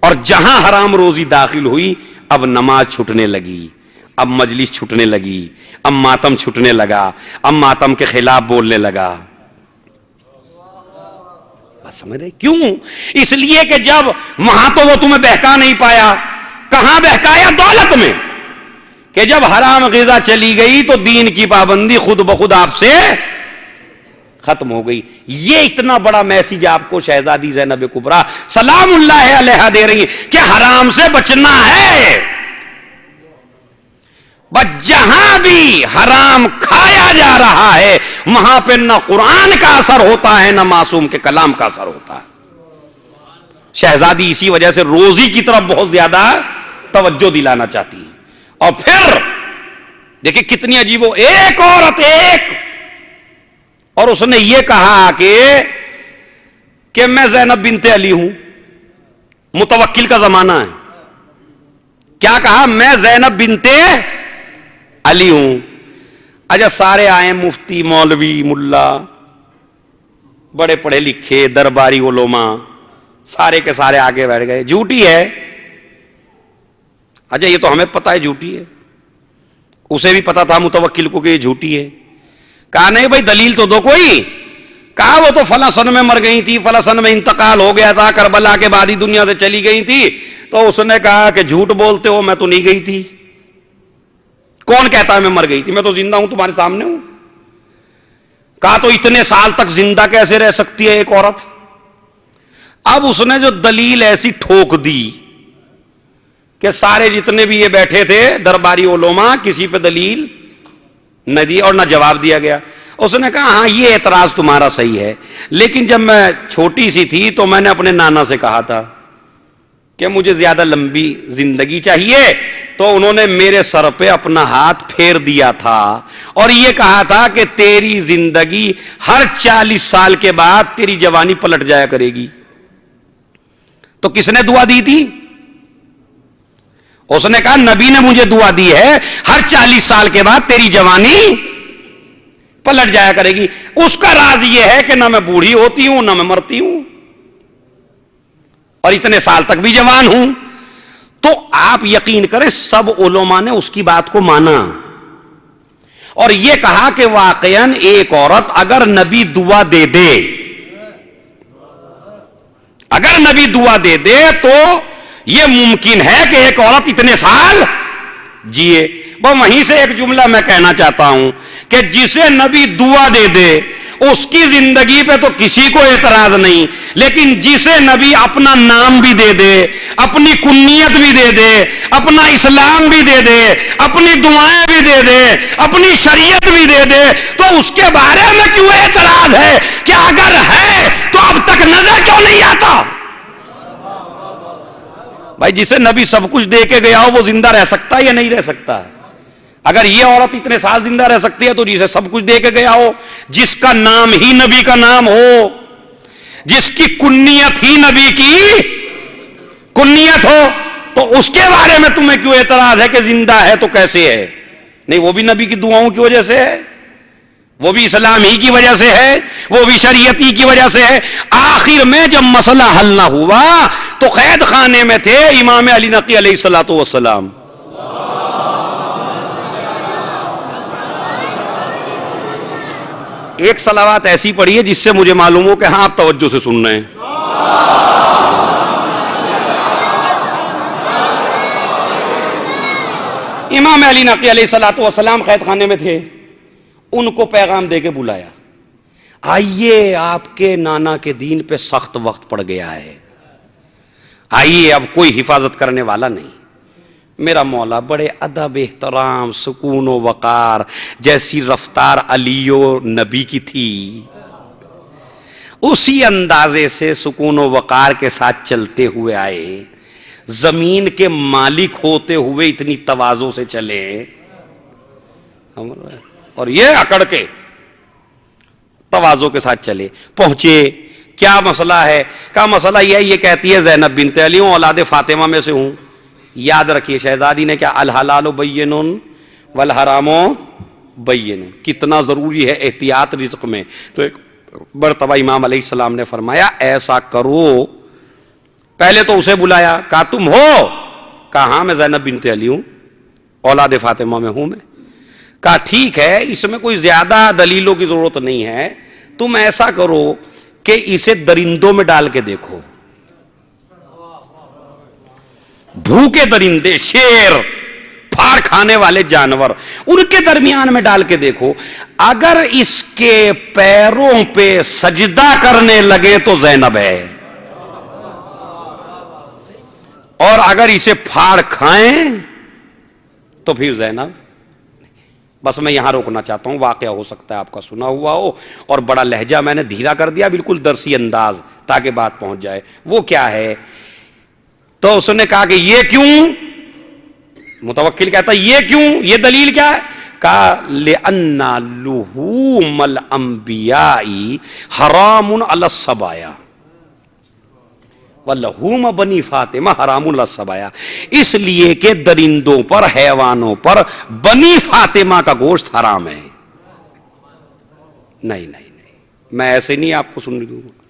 اور جہاں حرام روزی داخل ہوئی اب نماز چھٹنے لگی، اب مجلس چھٹنے لگی، اب ماتم چھٹنے لگا، اب ماتم کے خلاف بولنے لگا۔ بات سمجھ رہے کیوں؟ اس لیے کہ جب وہاں تو وہ تمہیں بہکا نہیں پایا، کہاں بہکایا؟ دولت میں، کہ جب حرام غذا چلی گئی تو دین کی پابندی خود بخود آپ سے ختم ہو گئی۔ یہ اتنا بڑا میسج آپ کو شہزادی زینب کبریٰ سلام اللہ علیہا دے رہی ہے کہ حرام سے بچنا ہے، بس جہاں بھی حرام کھایا جا رہا ہے وہاں پہ نہ قرآن کا اثر ہوتا ہے نہ معصوم کے کلام کا اثر ہوتا ہے۔ شہزادی اسی وجہ سے روزی کی طرف بہت زیادہ توجہ دلانا چاہتی ہے، اور پھر دیکھیں کتنی عجیب ہو، ایک عورت ایک، اور اس نے یہ کہا کہ میں زینب بنت علی ہوں، متوکل کا زمانہ ہے، کیا کہا؟ میں زینب بنت علی ہوں۔ اچھا سارے آئے، مفتی، مولوی، ملا، بڑے پڑھے لکھے، درباری علماء، سارے کے سارے آگے بیٹھ گئے، جھوٹی ہے۔ اچھا یہ تو ہمیں پتا ہے جھوٹی ہے، اسے بھی پتا تھا متوکل کو کہ یہ جھوٹی ہے۔ کہا نہیں بھائی دلیل تو دو کوئی۔ کہا وہ تو فلاں سن میں مر گئی تھی، فلاں سن میں انتقال ہو گیا تھا، کربلا کے بعد ہی دنیا سے چلی گئی تھی۔ تو اس نے کہا کہ جھوٹ بولتے ہو، میں تو نہیں گئی تھی۔ کون کہتا ہے میں مر گئی تھی؟ میں تو زندہ ہوں، تمہارے سامنے ہوں۔ کہا تو اتنے سال تک زندہ کیسے رہ سکتی ہے ایک عورت؟ اب اس نے جو دلیل ایسی ٹھوک دی کہ سارے جتنے بھی یہ بیٹھے تھے درباری علماء کسی پہ دلیل نہ دی اور نہ جواب دیا گیا۔ اس نے کہا ہاں یہ اعتراض تمہارا صحیح ہے، لیکن جب میں چھوٹی سی تھی تو میں نے اپنے نانا سے کہا تھا کہ مجھے زیادہ لمبی زندگی چاہیے، تو انہوں نے میرے سر پہ اپنا ہاتھ پھیر دیا تھا اور یہ کہا تھا کہ تیری زندگی ہر 40 سال کے بعد تیری جوانی پلٹ جایا کرے گی۔ تو کس نے دعا دی تھی؟ اس نے کہا نبی نے مجھے دعا دی ہے ہر 40 سال کے بعد تیری جوانی پلٹ جایا کرے گی. اس کا راز یہ ہے کہ نہ میں بوڑھی ہوتی ہوں نہ میں مرتی ہوں اور اتنے سال تک بھی جوان ہوں. تو آپ یقین کریں سب علماء نے اس کی بات کو مانا اور یہ کہا کہ واقعاً ایک عورت اگر نبی دعا دے دے, اگر نبی دعا دے دے تو یہ ممکن ہے کہ ایک عورت اتنے سال جیے. وہ وہیں سے ایک جملہ میں کہنا چاہتا ہوں کہ جسے نبی دعا دے دے اس کی زندگی پہ تو کسی کو اعتراض نہیں, لیکن جسے نبی اپنا نام بھی دے دے, اپنی کنیت بھی دے دے, اپنا اسلام بھی دے دے, اپنی دعائیں بھی دے دے, اپنی شریعت بھی دے دے, تو اس کے بارے میں کیوں اعتراض ہے کہ اگر ہے تو اب تک نظر کیوں نہیں آتا؟ بھائی جسے نبی سب کچھ دے کے گیا ہو وہ زندہ رہ سکتا ہے یا نہیں رہ سکتا ہے؟ اگر یہ عورت اتنے سال زندہ رہ سکتی ہے تو جسے سب کچھ دے کے گیا ہو, جس کا نام ہی نبی کا نام ہو, جس کی کنیت ہی نبی کی کنیت ہو, تو اس کے بارے میں تمہیں کیوں اعتراض ہے کہ زندہ ہے تو کیسے ہے؟ نہیں, وہ بھی نبی کی دعاؤں کی وجہ سے ہے, وہ بھی اسلام ہی کی وجہ سے ہے, وہ بھی شریعت ہی کی وجہ سے ہے. آخر میں جب مسئلہ حل نہ ہوا تو قید خانے میں تھے امام علی نقی علیہ الصلوۃ والسلام. ایک صلوات ایسی پڑھی ہے جس سے مجھے معلوم ہو کہ ہاں آپ توجہ سے سن رہے ہیں. امام علی نقی علیہ الصلوۃ والسلام قید خانے میں تھے, ان کو پیغام دے کے بلایا, آئیے آپ کے نانا کے دین پہ سخت وقت پڑ گیا ہے, آئیے اب کوئی حفاظت کرنے والا نہیں. میرا مولا بڑے ادب احترام سکون و وقار جیسی رفتار علی و نبی کی تھی, اسی اندازے سے سکون و وقار کے ساتھ چلتے ہوئے آئے, زمین کے مالک ہوتے ہوئے اتنی تواضع سے چلے, اور یہ اکڑ کے تواضع کے ساتھ چلے. پہنچے, کیا مسئلہ ہے؟ کیا مسئلہ یہ کہتی ہے زینب بنت علی ہوں, اولاد فاطمہ میں سے ہوں. یاد رکھیے شہزادی نے کیا الحلال بین والحرام بین, کتنا ضروری ہے احتیاط رزق میں. تو ایک مرتبہ امام علیہ السلام نے فرمایا ایسا کرو, پہلے تو اسے بلایا, کہا تم ہو؟ کہا ہاں میں زینب بنت علی ہوں, اولاد فاطمہ میں ہوں میں. کہا ٹھیک ہے, اس میں کوئی زیادہ دلیلوں کی ضرورت نہیں ہے, تم ایسا کرو کہ اسے درندوں میں ڈال کے دیکھو, بھوکے درندے, شیر, پھاڑ کھانے والے جانور, ان کے درمیان میں ڈال کے دیکھو, اگر اس کے پیروں پہ سجدہ کرنے لگے تو زینب ہے, اور اگر اسے پھاڑ کھائیں تو پھر زینب. بس میں یہاں روکنا چاہتا ہوں, واقعہ ہو سکتا ہے آپ کا سنا ہوا ہو, اور بڑا لہجہ میں نے دھیرا کر دیا, بالکل درسی انداز, تاکہ بات پہنچ جائے. وہ کیا ہے؟ تو اس نے کہا کہ یہ کیوں؟ متوکل کہتا یہ کیوں, یہ دلیل کیا ہے؟ کہا لِأَنَّ لُحُومَ الْأَنْبِيَاءِ حَرَامٌ عَلَى السَّبَايَا وَلَحُومَ بَنِي فاطمہ حَرَامٌ عَلَى السَّبَايَا, اس لیے کہ درندوں پر, حیوانوں پر بنی فاطمہ کا گوشت حرام ہے. نہیں نہیں نہیں, میں ایسے نہیں آپ کو سن دوں گا,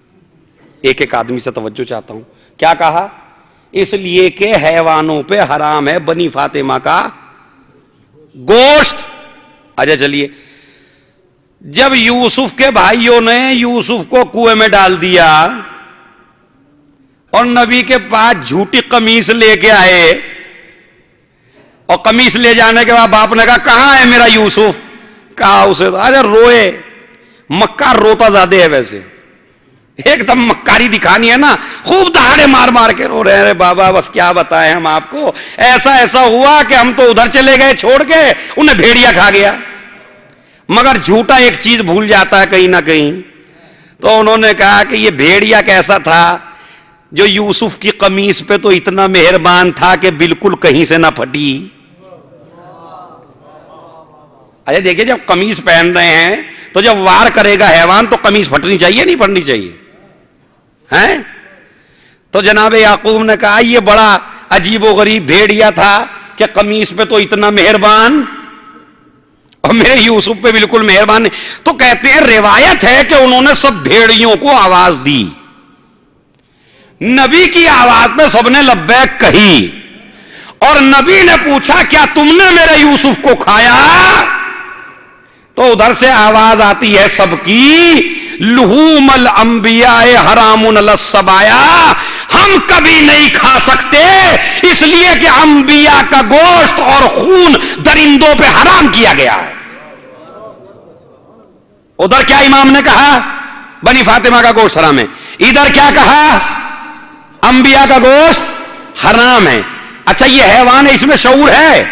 ایک ایک آدمی سے توجہ چاہتا ہوں. کیا کہا؟ اس لیے کہ حیوانوں پہ حرام ہے بنی فاطمہ کا گوشت. اچھا چلیے, جب یوسف کے بھائیوں نے یوسف کو کنویں میں ڈال دیا اور نبی کے پاس جھوٹی قمیص لے کے آئے, اور قمیص لے جانے کے بعد باپ نے کہا کہاں ہے میرا یوسف؟ کہا اسے اچھا روئے, مکار روتا زیادہ ہے ویسے, ایک دم مکاری دکھانی ہے نا, خوب دہاڑے مار مار کے رو رہے ہیں, بابا بس کیا بتائیں ہم آپ کو, ایسا ہوا کہ ہم تو ادھر چلے گئے چھوڑ کے, انہیں بھیڑیا کھا گیا. مگر جھوٹا ایک چیز بھول جاتا ہے کہیں نہ کہیں. تو انہوں نے کہا کہ یہ بھیڑیا کیسا تھا جو یوسف کی قمیص پہ تو اتنا مہربان تھا کہ بالکل کہیں سے نہ پھٹی. اچھا دیکھیے, جب قمیص پہن رہے ہیں تو جب وار کرے گا حیوان تو قمیص پھٹنی چاہیے نہیں پھٹنی چاہیے ہیں؟ تو جناب یعقوب نے کہا یہ بڑا عجیب و غریب بھیڑیا تھا کہ قمیص پہ تو اتنا مہربان اور میرے یوسف پہ بالکل مہربان نہیں. تو کہتے ہیں روایت ہے کہ انہوں نے سب بھیڑیوں کو آواز دی, نبی کی آواز میں سب نے لبیک کہی, اور نبی نے پوچھا کیا تم نے میرے یوسف کو کھایا؟ تو ادھر سے آواز آتی ہے سب کی, لحوم الانبیاء حرام علی الصبایا, ہم کبھی نہیں کھا سکتے اس لیے کہ انبیاء کا گوشت اور خون درندوں پہ حرام کیا گیا ہے. ادھر کیا امام نے کہا بنی فاطمہ کا گوشت حرام ہے, ادھر کیا کہا انبیاء کا گوشت حرام ہے. اچھا یہ حیوان ہے, اس میں شعور ہے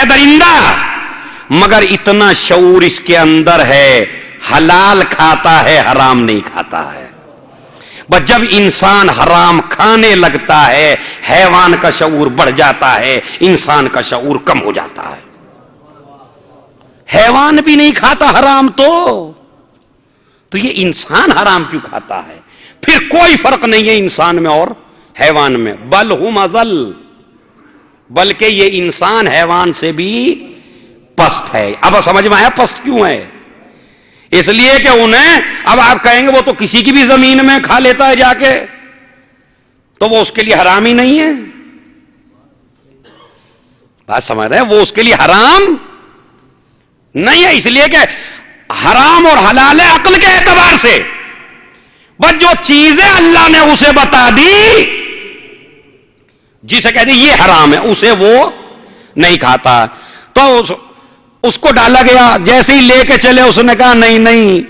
درندہ, مگر اتنا شعور اس کے اندر ہے, حلال کھاتا ہے حرام نہیں کھاتا ہے. بس جب انسان حرام کھانے لگتا ہے حیوان کا شعور بڑھ جاتا ہے, انسان کا شعور کم ہو جاتا ہے. حیوان بھی نہیں کھاتا حرام تو یہ انسان حرام کیوں کھاتا ہے؟ پھر کوئی فرق نہیں ہے انسان میں اور حیوان میں, بل ہم اضل, بلکہ یہ انسان حیوان سے بھی پست ہے. اب سمجھ میں آیا پست کیوں ہے؟ اس لیے کہ انہیں, اب آپ کہیں گے وہ تو کسی کی بھی زمین میں کھا لیتا ہے جا کے, تو وہ اس کے لیے حرام ہی نہیں ہے. بات سمجھ رہے ہیں, وہ اس کے لیے حرام نہیں ہے, اس لیے کہ حرام اور حلال ہے عقل کے اعتبار سے. بس جو چیزیں اللہ نے اسے بتا دی, جسے کہہ دی یہ حرام ہے, اسے وہ نہیں کھاتا. تو اس کو ڈالا گیا, جیسے ہی لے کے چلے اس نے کہا نہیں نہیں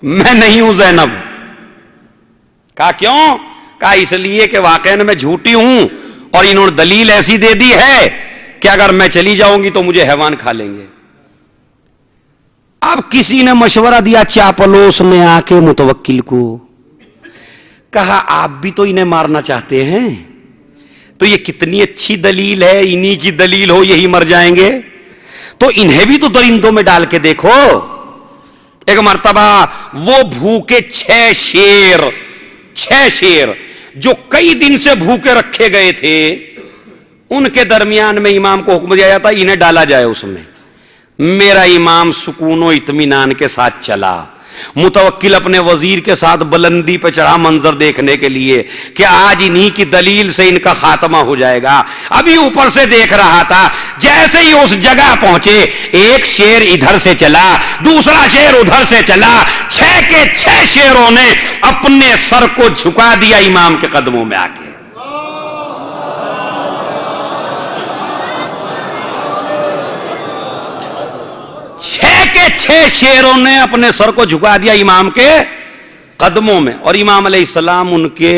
میں نہیں ہوں زینب. کہا کیوں؟ کہا اس لیے کہ واقعی میں جھوٹی ہوں, اور انہوں نے دلیل ایسی دے دی ہے کہ اگر میں چلی جاؤں گی تو مجھے حیوان کھا لیں گے. اب کسی نے مشورہ دیا چاپلوس نے آ کے متوکل کو, کہا آپ بھی تو انہیں مارنا چاہتے ہیں, تو یہ کتنی اچھی دلیل ہے, انہی کی دلیل ہو یہی مر جائیں گے, تو انہیں بھی تو درندوں میں ڈال کے دیکھو. ایک مرتبہ وہ بھوکے 6 شیر جو کئی دن سے بھوکے رکھے گئے تھے, ان کے درمیان میں امام کو حکم دیا جاتا انہیں ڈالا جائے اس میں. میرا امام سکون و اطمینان کے ساتھ چلا, متوکل اپنے وزیر کے ساتھ بلندی پہ چڑھا منظر دیکھنے کے لیے کہ آج انہی کی دلیل سے ان کا خاتمہ ہو جائے گا. ابھی اوپر سے دیکھ رہا تھا, جیسے ہی اس جگہ پہنچے ایک شیر ادھر سے چلا, دوسرا شیر ادھر سے چلا, 6 کے 6 شیروں نے اپنے سر کو جھکا دیا امام کے قدموں میں آ کے. چھ شیروں نے اپنے سر کو جھکا دیا امام کے قدموں میں, اور امام علیہ السلام ان کے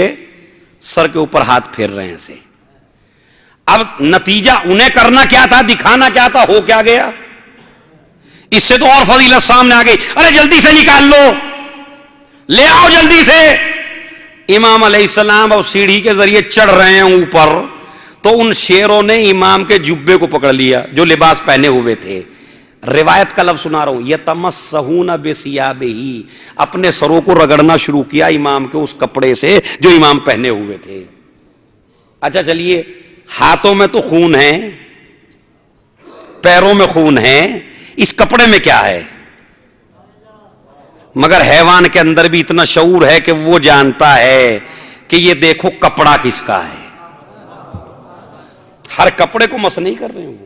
سر کے اوپر ہاتھ پھیر رہے ہیں. اب نتیجہ انہیں کرنا کیا تھا, دکھانا کیا تھا, ہو کیا گیا؟ اس سے تو اور فضیلت سامنے آ گئی. ارے جلدی سے نکال لو, لے آؤ جلدی سے. امام علیہ السلام اب سیڑھی کے ذریعے چڑھ رہے ہیں اوپر, تو ان شیروں نے امام کے جبے کو پکڑ لیا جو لباس پہنے ہوئے تھے. روایت کا لفظ سنا رہا ہوں, یتمسحون بثیابہ, اپنے سروں کو رگڑنا شروع کیا امام کے اس کپڑے سے جو امام پہنے ہوئے تھے. اچھا چلیے, ہاتھوں میں تو خون ہے, پیروں میں خون ہے, اس کپڑے میں کیا ہے؟ مگر حیوان کے اندر بھی اتنا شعور ہے کہ وہ جانتا ہے کہ یہ دیکھو کپڑا کس کا ہے. ہر کپڑے کو مس نہیں کر رہے ہوں,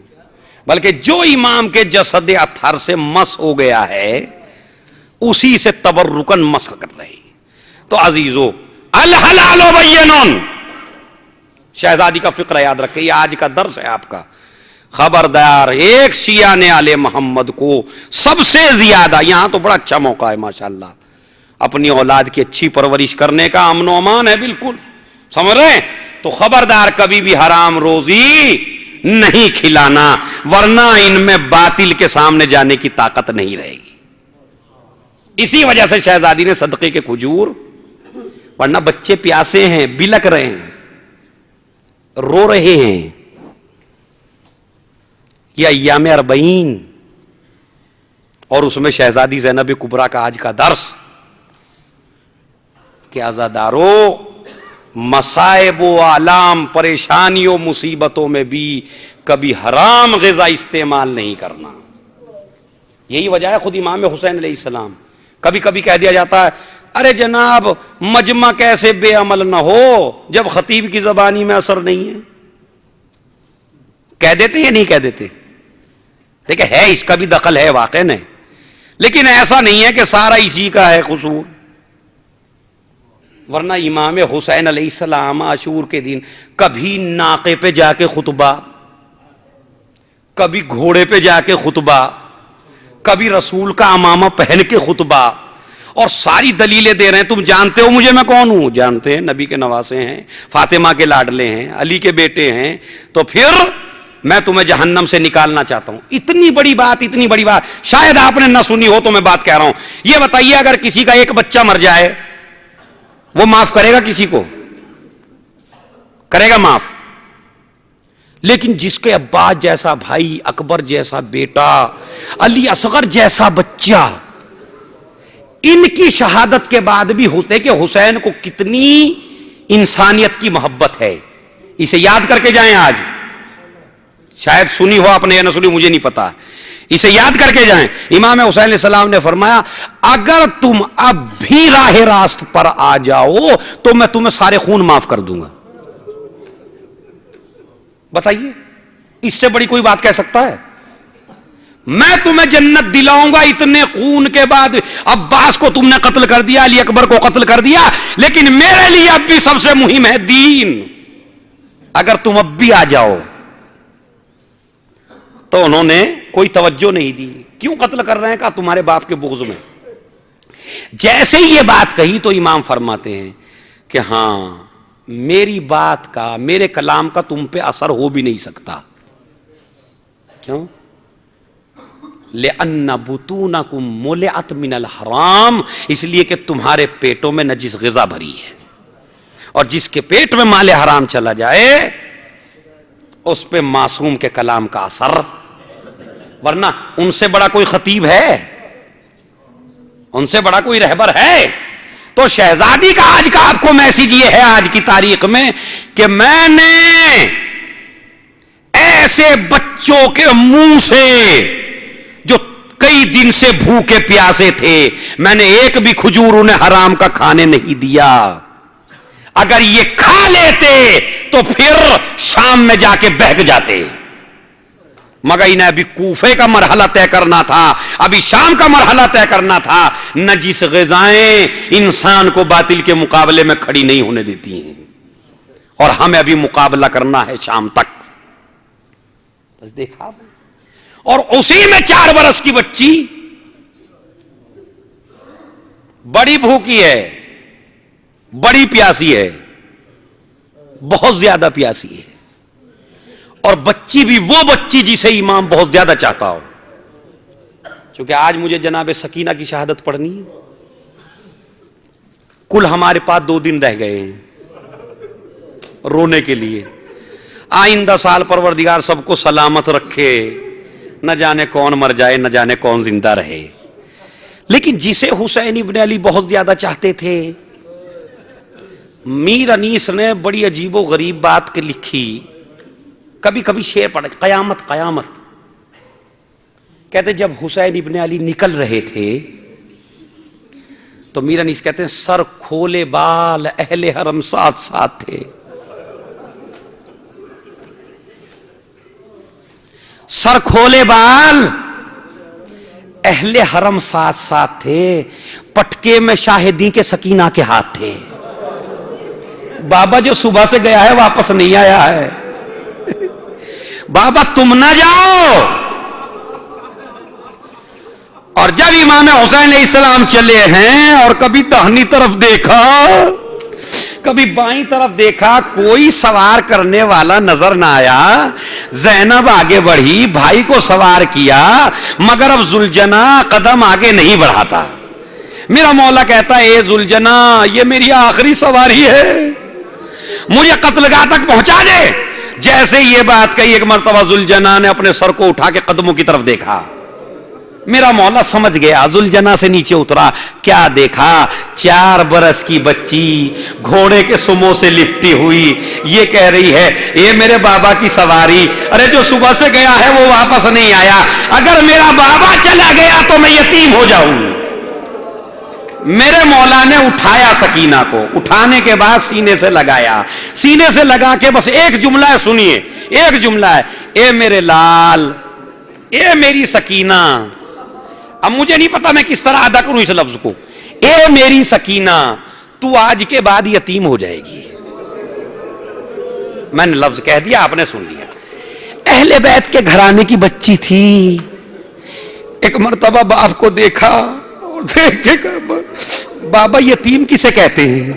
بلکہ جو امام کے جسد اطہر سے مس ہو گیا ہے اسی سے تبرکن مس کر رہے ہیں. تو عزیزو, الحلال بین, شہزادی کا فقرہ یاد رکھیں, یہ آج کا درس ہے آپ کا. خبردار, ایک شیعہ نے آل محمد کو سب سے زیادہ, یہاں تو بڑا اچھا موقع ہے ماشاءاللہ, اپنی اولاد کی اچھی پرورش کرنے کا, امن و امان ہے بالکل, سمجھ رہے ہیں؟ تو خبردار کبھی بھی حرام روزی نہیں کھلانا, ورنہ ان میں باطل کے سامنے جانے کی طاقت نہیں رہے گی. اسی وجہ سے شہزادی نے صدقے کے کھجور, ورنہ بچے پیاسے ہیں, بلک رہے ہیں, رو رہے ہیں. یہ ایام 40 اور اس میں شہزادی زینب کبریٰ کا آج کا درس, کہ عزادارو مصائب و آلام پریشانیوں مصیبتوں میں بھی کبھی حرام غذا استعمال نہیں کرنا. یہی وجہ ہے خود امام حسین علیہ السلام کبھی کبھی کہہ دیا جاتا ہے ارے جناب مجمع کیسے بے عمل نہ ہو جب خطیب کی زبانی میں اثر نہیں ہے. کہہ دیتے یا نہیں کہہ دیتے؟ دیکھیں ہے اس کا بھی دخل ہے واقع نہیں، لیکن ایسا نہیں ہے کہ سارا اسی کا ہے قصور. ورنہ امام حسین علیہ السلام عاشور کے دن کبھی ناقے پہ جا کے خطبہ، کبھی گھوڑے پہ جا کے خطبہ، کبھی رسول کا عمامہ پہن کے خطبہ، اور ساری دلیلیں دے رہے ہیں. تم جانتے ہو مجھے میں کون ہوں؟ جانتے ہیں، نبی کے نواسے ہیں، فاطمہ کے لاڈلے ہیں، علی کے بیٹے ہیں، تو پھر میں تمہیں جہنم سے نکالنا چاہتا ہوں. اتنی بڑی بات شاید آپ نے نہ سنی ہو تو میں بات کہہ رہا ہوں. یہ بتائیے اگر کسی کا ایک بچہ مر جائے وہ معاف کرے گا؟ کسی کو کرے گا معاف؟ لیکن جس کے عباس جیسا بھائی، اکبر جیسا بیٹا، علی اصغر جیسا بچہ، ان کی شہادت کے بعد بھی ہوتے کہ حسین کو کتنی انسانیت کی محبت ہے، اسے یاد کر کے جائیں. آج شاید سنی ہو آپ نے یا نہ سنی مجھے نہیں پتا، اسے یاد کر کے جائیں. امام حسین علیہ السلام نے فرمایا اگر تم اب بھی راہ راست پر آ جاؤ تو میں تمہیں سارے خون معاف کر دوں گا. بتائیے اس سے بڑی کوئی بات کہہ سکتا ہے؟ میں تمہیں جنت دلاؤں گا اتنے خون کے بعد. عباس کو تم نے قتل کر دیا، علی اکبر کو قتل کر دیا، لیکن میرے لیے اب بھی سب سے مہم ہے دین. اگر تم اب بھی آ جاؤ. تو انہوں نے کوئی توجہ نہیں دی. کیوں قتل کر رہے ہیں؟ کہا تمہارے باپ کے بغض میں. جیسے ہی یہ بات کہی تو امام فرماتے ہیں کہ ہاں میری بات کا، میرے کلام کا تم پہ اثر ہو بھی نہیں سکتا. کیوں؟ لِأَنَّ بُطُونَكُمْ مُلِئَتْ مِنَ الْحَرَامِ، اس لیے کہ تمہارے پیٹوں میں نجس غذا بھری ہے، اور جس کے پیٹ میں مال حرام چلا جائے اس پہ معصوم کے کلام کا اثر. ورنہ ان سے بڑا کوئی خطیب ہے؟ ان سے بڑا کوئی رہبر ہے؟ تو شہزادی کا آج کا آپ کو میسج یہ ہے آج کی تاریخ میں کہ میں نے ایسے بچوں کے منہ سے جو کئی دن سے بھوکے پیاسے تھے، میں نے ایک بھی کھجور انہیں حرام کا کھانے نہیں دیا. اگر یہ کھا لیتے تو پھر شام میں جا کے بہک جاتے، مگر انہیں ابھی کوفے کا مرحلہ طے کرنا تھا، ابھی شام کا مرحلہ طے کرنا تھا. نجس غذائیں انسان کو باطل کے مقابلے میں کھڑی نہیں ہونے دیتی ہیں، اور ہمیں ابھی مقابلہ کرنا ہے شام تک. بس دیکھا، اور اسی میں 4 برس کی بچی بڑی بھوکی ہے، بڑی پیاسی ہے، بہت زیادہ پیاسی ہے، اور بچی بھی وہ بچی جسے امام بہت زیادہ چاہتا ہو. چونکہ آج مجھے جناب سکینہ کی شہادت پڑھنی ہے. کل ہمارے پاس 2 دن رہ گئے ہیں رونے کے لیے. آئندہ سال پروردگار سب کو سلامت رکھے، نہ جانے کون مر جائے، نہ جانے کون زندہ رہے. لیکن جسے حسین ابن علی بہت زیادہ چاہتے تھے، میر انیس نے بڑی عجیب و غریب بات لکھی. کبھی کبھی شعر پڑھے، قیامت قیامت. کہتے جب حسین ابن علی نکل رہے تھے تو میر انیس کہتے ہیں سر کھولے بال اہل حرم ساتھ ساتھ تھے. سر کھولے بال اہل حرم ساتھ ساتھ تھے، پٹکے میں شاہدی کے سکینہ کے ہاتھ تھے. بابا جو صبح سے گیا ہے واپس نہیں آیا ہے. بابا تم نہ جاؤ. اور جب امام حسین علیہ السلام چلے ہیں اور کبھی داہنی طرف دیکھا کبھی بائیں طرف دیکھا، کوئی سوار کرنے والا نظر نہ آیا. زینب آگے بڑھی، بھائی کو سوار کیا، مگر اب ذوالجنا قدم آگے نہیں بڑھاتا. میرا مولا کہتا ہے اے ذوالجنا یہ میری آخری سواری ہے، مجھے قتل گاہ تک پہنچا دے. جیسے یہ بات کہی ایک مرتبہ ذوالجنا نے اپنے سر کو اٹھا کے قدموں کی طرف دیکھا. میرا مولا سمجھ گیا, ذوالجناح سے نیچے اترا, کیا دیکھا, 4 برس کی بچی گھوڑے کے سموں سے لپٹی ہوئی, یہ کہہ رہی ہے اے میرے بابا کی سواری, ارے جو صبح سے گیا ہے وہ واپس نہیں آیا, اگر میرا بابا چلا گیا تو میں یتیم ہو جاؤں. میرے مولا نے اٹھایا سکینہ کو, اٹھانے کے بعد سینے سے لگایا, سینے سے لگا کے بس ایک جملہ ہے, سنیے ایک جملہ ہے, اے میرے لال, اے میری سکینہ. اب مجھے نہیں پتا میں کس طرح ادا کروں اس لفظ کو, اے میری سکینہ تو آج کے بعد یتیم ہو جائے گی. میں نے لفظ کہہ دیا, آپ نے سن لیا. اہل بیت کے گھرانے کی بچی تھی. ایک مرتبہ باپ کو دیکھا اور دیکھ کے کہا بابا یتیم کسے کہتے ہیں,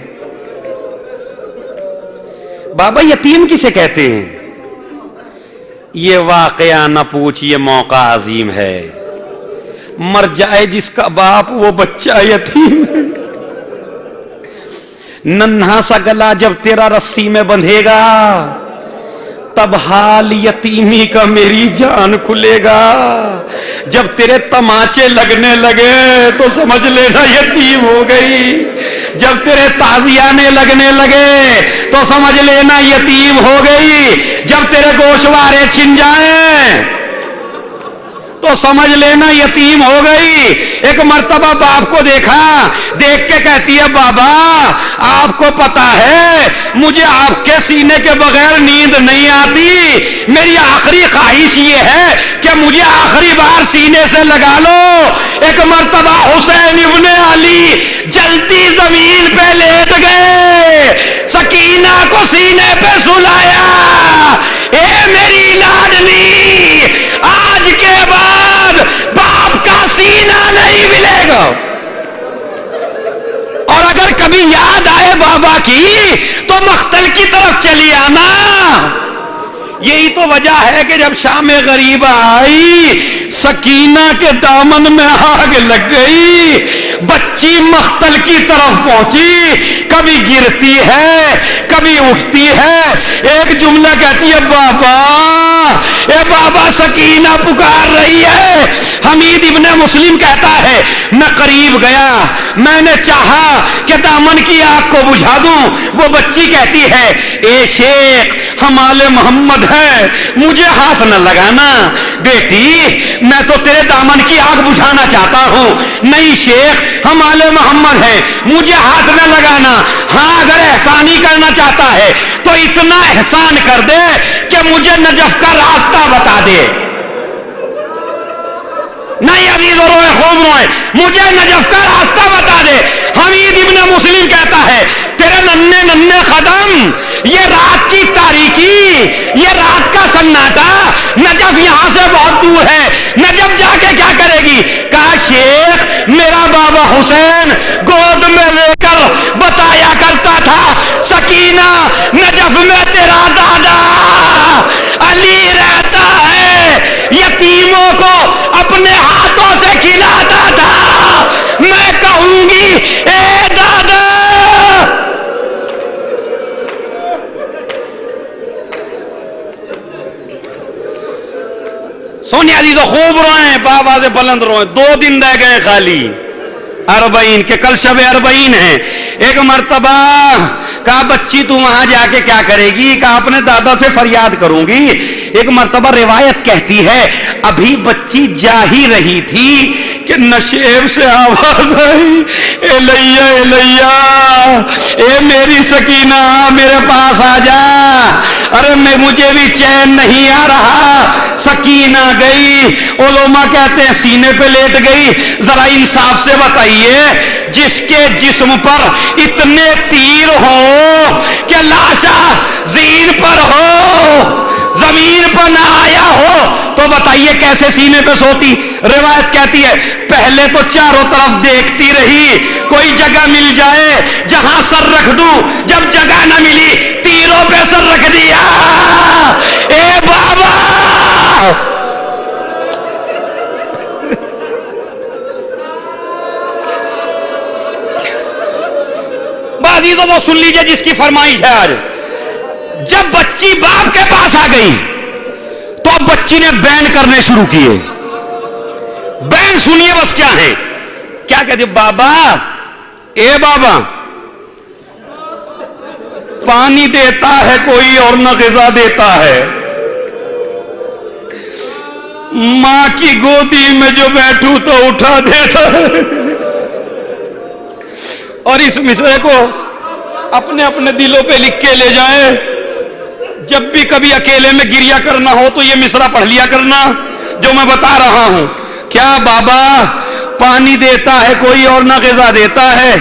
بابا یتیم کسے کہتے ہیں. یہ واقعہ نہ پوچھ, یہ موقع عظیم ہے, مر جائے جس کا باپ وہ بچہ یتیم ہے. ننھا سا گلا جب تیرا رسی میں بندھے گا تب حال یتیمی کا میری جان کھلے گا. جب تیرے تماچے لگنے لگے تو سمجھ لینا یتیم ہو گئی. جب تیرے تازیانے لگنے لگے تو سمجھ لینا یتیم ہو گئی. جب تیرے گوشوارے چھن جائیں تو سمجھ لینا یتیم ہو گئی. ایک مرتبہ باپ کو دیکھا, دیکھ کے کہتی ہے بابا آپ کو پتا ہے مجھے آپ کے سینے کے بغیر نیند نہیں آتی, میری آخری خواہش یہ ہے کہ مجھے آخری بار سینے سے لگا لو. ایک مرتبہ حسین ابن علی جلتی زمین پہ لیٹ گئے, سکینہ کو سینے پہ سلایا, اے میری لاڈلی آج کے بعد باپ کا سینہ نہیں ملے گا, اور اگر کبھی یاد آئے بابا کی تو مقتل کی طرف چلی آنا. یہی تو وجہ ہے کہ جب شام غریبہ آئی سکینہ کے دامن میں آگ لگ گئی, بچی مقتل کی طرف پہنچی, کبھی گرتی ہے کبھی اٹھتی ہے, ایک جملہ کہتی ہے بابا, اے بابا سکینہ پکار رہی ہے. حمید ابن مسلم کہتا ہے میں قریب گیا, میں نے چاہا کہ دامن کی آگ کو بجھا دوں. وہ بچی کہتی ہے اے شیخ ہم آل محمد ہے, مجھے ہاتھ نہ لگانا. بیٹی میں تو تیرے دامن کی آگ بجھانا چاہتا ہوں. نہیں شیخ ہم آل محمد ہیں, مجھے ہاتھ نہ لگانا. ہاں اگر احسان ہی کرنا چاہتا ہے تو اتنا احسان کر دے کہ مجھے نجف کا راستہ بتا دے. نہیں عزیز اور روئے خوب روئے, مجھے نجف کا راستہ بتا دے. حمید ابن مسلم کہتا ہے تیرے ننھے ننھے قدم, یہ رات کی تاریکی, یہ رات کا سناٹا, نجف یہاں سے بہت دور ہے, نجف جا کے کیا کرے گی. کہا شیخ میرا بابا حسین گود میں لے کر بتایا کرتا تھا سکینہ نجف میں تیرا دادا علی رہتا ہے, یتیموں کو اپنے ہاتھوں سے کھلاتا تھا. میں کہوں گی اے دادا, سونیا جی تو خوب روئیں, بابا سے بلند روئیں. 2 دن رہ گئے خالی 40 کے, کل شب 40 ہے. ایک مرتبہ کہا بچی تو وہاں جا کے کیا کرے گی, کہا اپنے دادا سے فریاد کروں گی. ایک مرتبہ روایت کہتی ہے ابھی بچی جا ہی رہی تھی کہ نشیب سے آواز آئی الیہ الیہ, اے میری سکینہ میرے پاس آ جا. ارے مجھے بھی چین نہیں آ رہا. سکینہ گئی, علماء کہتے ہیں سینے پہ لیٹ گئی. ذرا انصاف سے بتائیے جس کے جسم پر اتنے تیر ہو کہ لاشا زین پر ہو, زمین پر نہ آیا ہو, تو بتائیے کیسے سینے پہ سوتی. روایت کہتی ہے پہلے تو چاروں طرف دیکھتی رہی کوئی جگہ مل جائے جہاں سر رکھ دوں. جب جگہ نہ ملی تیروں پہ سر رکھ دیا. اے بابا بازی تو وہ سن لیجئے جس کی فرمائش ہے آج. جب بچی باپ کے پاس آ گئی تو اب بچی نے بین کرنے شروع کیے. بین اب سنیے بس کیا ہے، کیا کہتے بابا، اے بابا، پانی دیتا ہے کوئی اور نہ غذا دیتا ہے، ماں کی گودی میں جو بیٹھوں تو اٹھا دیتا ہے۔ اور اس مصرے کو اپنے اپنے دلوں پہ لکھ کے لے جائے، جب بھی کبھی اکیلے میں گریا کرنا ہو تو یہ مصرع پڑھ لیا کرنا جو میں بتا رہا ہوں۔ کیا بابا، پانی دیتا ہے کوئی اور نہ غذا دیتا ہے،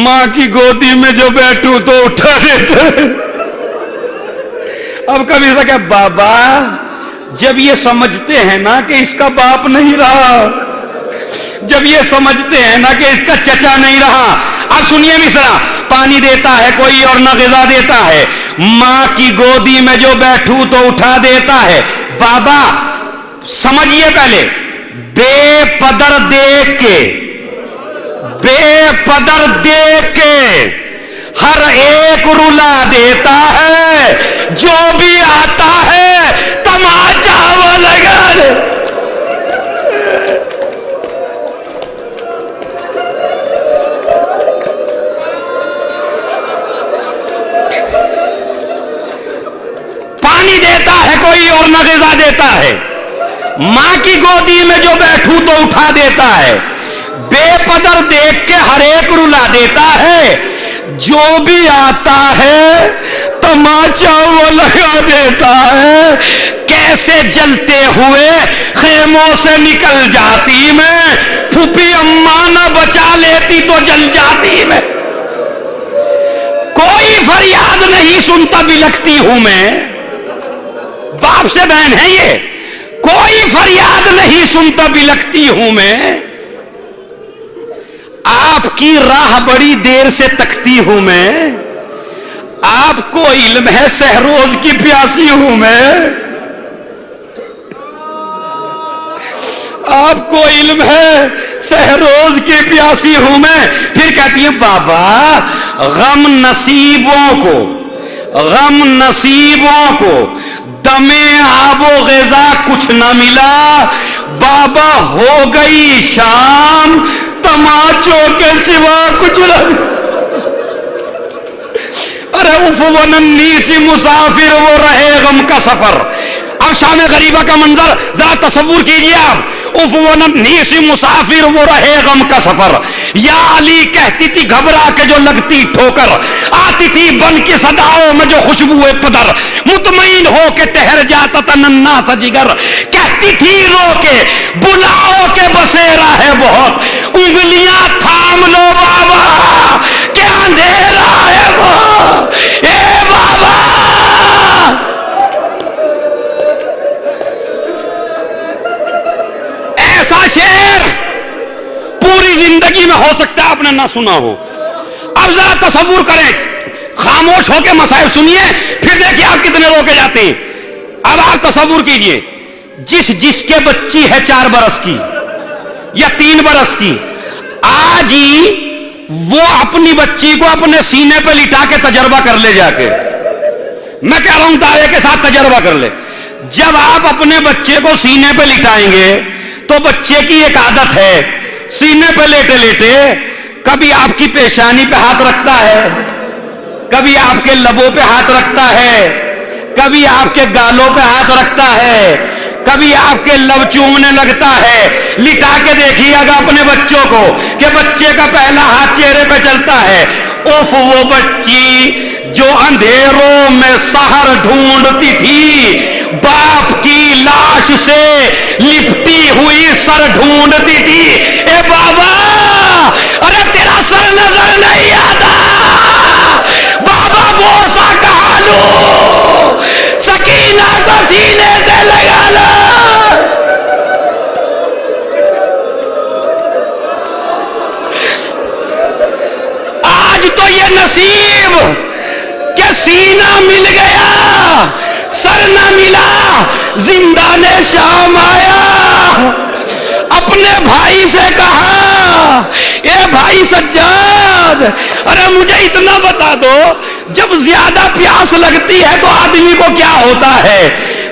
ماں کی گودی میں جو بیٹھوں تو اٹھا دیتا ہے۔ اب کبھی سے کہ بابا، جب یہ سمجھتے ہیں نا کہ اس کا باپ نہیں رہا، جب یہ سمجھتے ہیں نا کہ اس کا چچا نہیں رہا، اب سنیے مصرع، پانی دیتا ہے کوئی اور نہ غذا دیتا ہے، ماں کی گودی میں جو بیٹھوں تو اٹھا دیتا ہے۔ بابا سمجھیے پہلے، بے پدر دیکھ کے، بے پدر دیکھ کے ہر ایک رلا دیتا ہے، جو بھی آتا ہے تماچا وہ لگا دے۔ پانی دیتا ہے کوئی اور نہ غذا دیتا ہے، ماں کی گودی میں جو بیٹھوں تو اٹھا دیتا ہے، بے پدر دیکھ کے ہر ایک رلا دیتا ہے، جو بھی آتا ہے تماچا وہ لگا دیتا ہے۔ کیسے جلتے ہوئے خیموں سے نکل جاتی میں، پھوپھی اماں نہ بچا لیتی تو جل جاتی میں۔ کوئی فریاد نہیں سنتا بلکتی ہوں میں، باپ سے بہن ہے یہ، کوئی فریاد نہیں سنتا بلکتی ہوں میں، آپ کی راہ بڑی دیر سے تکتی ہوں میں، آپ کو علم ہے سہروز کی پیاسی ہوں میں، آپ کو علم ہے سہروز کی پیاسی ہوں میں۔ پھر کہتی ہیں بابا، غم نصیبوں کو، غم نصیبوں کو دمے آب و غذا کچھ نہ ملا، بابا ہو گئی شام تماچوں کے سوا کچھ نہ ملا۔ ارے اف وننی سی مسافر وہ رہے غم کا سفر۔ اب شام غریبہ کا منظر ذرا تصور کیجئے آپ، اف وننی سی مسافر وہ رہے غم کا سفر، یا علی کہتی تھی گھبرا کے جو لگتی ٹھوکر، آتی تھی بن کے صداؤں میں جو خوشبو پدر، مطمئن ہو کے ٹہر جاتا تھا ننھا سا جگر، کہتی تھی رو کے بلاؤ کے بسیرا ہے بہت، انگلیاں تھام لو بابا کہ اندھیرا ہے بہت۔ اے بابا، ایسا شعر پوری زندگی میں ہو سکتا ہے آپ نے نہ سنا ہو۔ اب ذرا تصور کریں، خاموش ہو کے مصائب سنیے، پھر دیکھیے آپ کتنے رو کے جاتے ہیں۔ اب آپ تصور کیجئے، جس کے بچی ہے 4 برس کی یا 3 برس کی، آج ہی وہ اپنی بچی کو اپنے سینے پہ لٹا کے تجربہ کر لے، جا کے میں کہہ رہا ہوں دعوے کے ساتھ تجربہ کر لے۔ جب آپ اپنے بچے کو سینے پہ لٹائیں گے تو بچے کی ایک عادت ہے، سینے پہ لیٹے لیٹے کبھی آپ کی پیشانی پہ ہاتھ رکھتا ہے، کبھی آپ کے لبوں پہ ہاتھ رکھتا ہے، کبھی آپ کے گالوں پہ ہاتھ رکھتا ہے، کبھی آپ کے لب چومنے لگتا ہے۔ لٹا کے دیکھیے گا اپنے بچوں کو کہ بچے کا پہلا ہاتھ چہرے پہ چلتا ہے۔ اوف وہ بچی جو اندھیروں میں سحر ڈھونڈتی تھی، باپ کی لاش سے لپٹی ہوئی سر ڈھونڈتی تھی۔ اے بابا، ارے تیرا سر نظر نہیں آتا، بابا بوسا کہا لو، سکینہ کو سینے سے لگا لو۔ آج تو یہ نصیب کہ سینہ مل گیا، سر نہ ملا، زندان شام آیا۔ اپنے بھائی سے کہا، اے بھائی سجاد، ارے مجھے اتنا بتا دو، جب زیادہ پیاس لگتی ہے تو آدمی کو کیا ہوتا ہے؟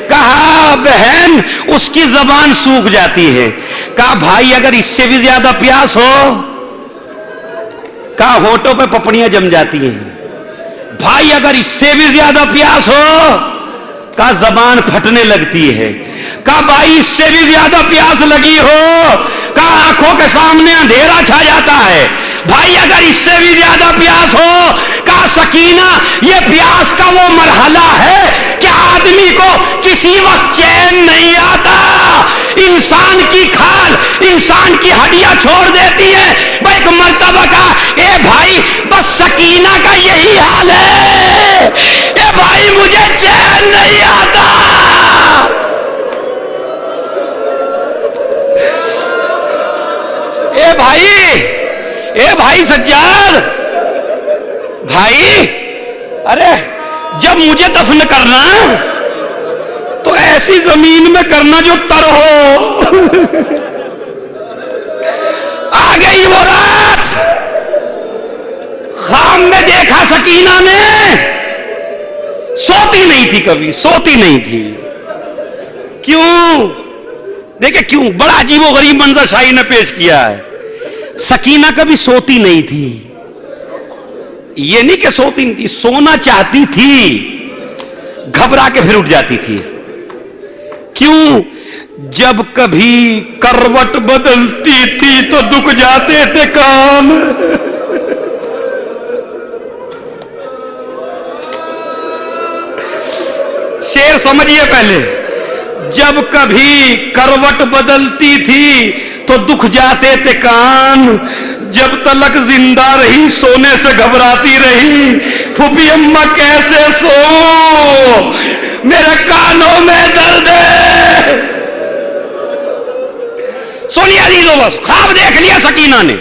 کہا بہن اس کی زبان سوکھ جاتی ہے، کہا بھائی اگر اس سے بھی زیادہ پیاس ہو، کہا ہونٹوں پہ پپڑیاں جم جاتی ہیں. بھائی اگر اس سے بھی زیادہ پیاس ہو، کہا زبان پھٹنے لگتی ہے. کہا بھائی اس سے بھی زیادہ پیاس لگی ہو، کہا آنکھوں کے سامنے اندھیرا چھا جاتا ہے. بھائی اگر اس سے بھی زیادہ پیاس ہو، کہا سکینہ یہ پیاس کا وہ مرحلہ ہے کہ آدمی کو کسی وقت چین نہیں آتا. انسان کی کھال انسان کی ہڈیاں چھوڑ دیتی ہے. وہ ایک مرتبہ کہا اے بھائی بس سکینہ کا یہی حال ہے، اے بھائی مجھے چین نہیں آتا. اے بھائی سجاد بھائی، ارے جب مجھے دفن کرنا تو ایسی زمین میں کرنا جو تر ہو. آ گئی وہ رات، خواب میں دیکھا سکینہ نے، سوتی نہیں تھی، کبھی سوتی نہیں تھی. کیوں؟ دیکھیں کیوں، بڑا عجیب و غریب منظر شاعر نے پیش کیا ہے. سکینہ کبھی سوتی نہیں تھی. یہ نہیں کہ سوتی نہیں تھی، سونا چاہتی تھی، گھبرا کے پھر اٹھ جاتی تھی. کیوں؟ جب کبھی کروٹ بدلتی تھی تو دکھ جاتے تھے کان. شعر سمجھیے پہلے. جب کبھی کروٹ بدلتی تھی تو دکھ جاتے تھے کان. جب تلک زندہ رہی سونے سے گھبراتی رہی. پھوپھی اماں کیسے سو، میرے کانوں میں درد ہے. سونی عزیزو بس خواب دیکھ لیا سکینہ نے.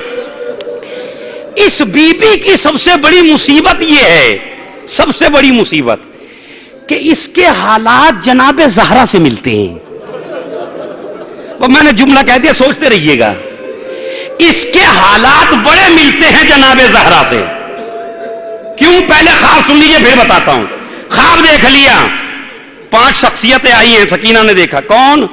اس بی بی کی سب سے بڑی مصیبت یہ ہے، سب سے بڑی مصیبت کہ اس کے حالات جناب زہرا سے ملتے ہیں. وہ میں نے جملہ کہہ دیا، سوچتے رہیے گا. اس کے حالات بڑے ملتے ہیں جناب زہرا سے. کیوں؟ پہلے خواب سن لیجئے پھر بتاتا ہوں. خواب دیکھ لیا، 5 شخصیتیں آئی ہیں. سکینہ نے دیکھا کون؟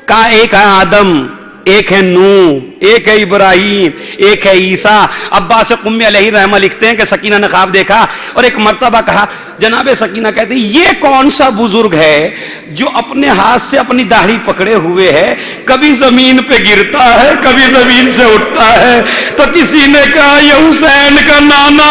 کہا ایک ہے آدم، ایک ہے نوح، ایک ہے ابراہیم، ایک ہے عیسیٰ. عباس قمی علیہ رحمہ لکھتے ہیں کہ سکینہ نے خواب دیکھا اور ایک مرتبہ کہا. جناب سکینہ کہتے ہیں یہ کون سا بزرگ ہے جو اپنے ہاتھ سے اپنی داڑھی پکڑے ہوئے ہے، کبھی زمین پہ گرتا ہے کبھی زمین سے اٹھتا ہے. تو کسی نے کہا یہ حسین کا نانا.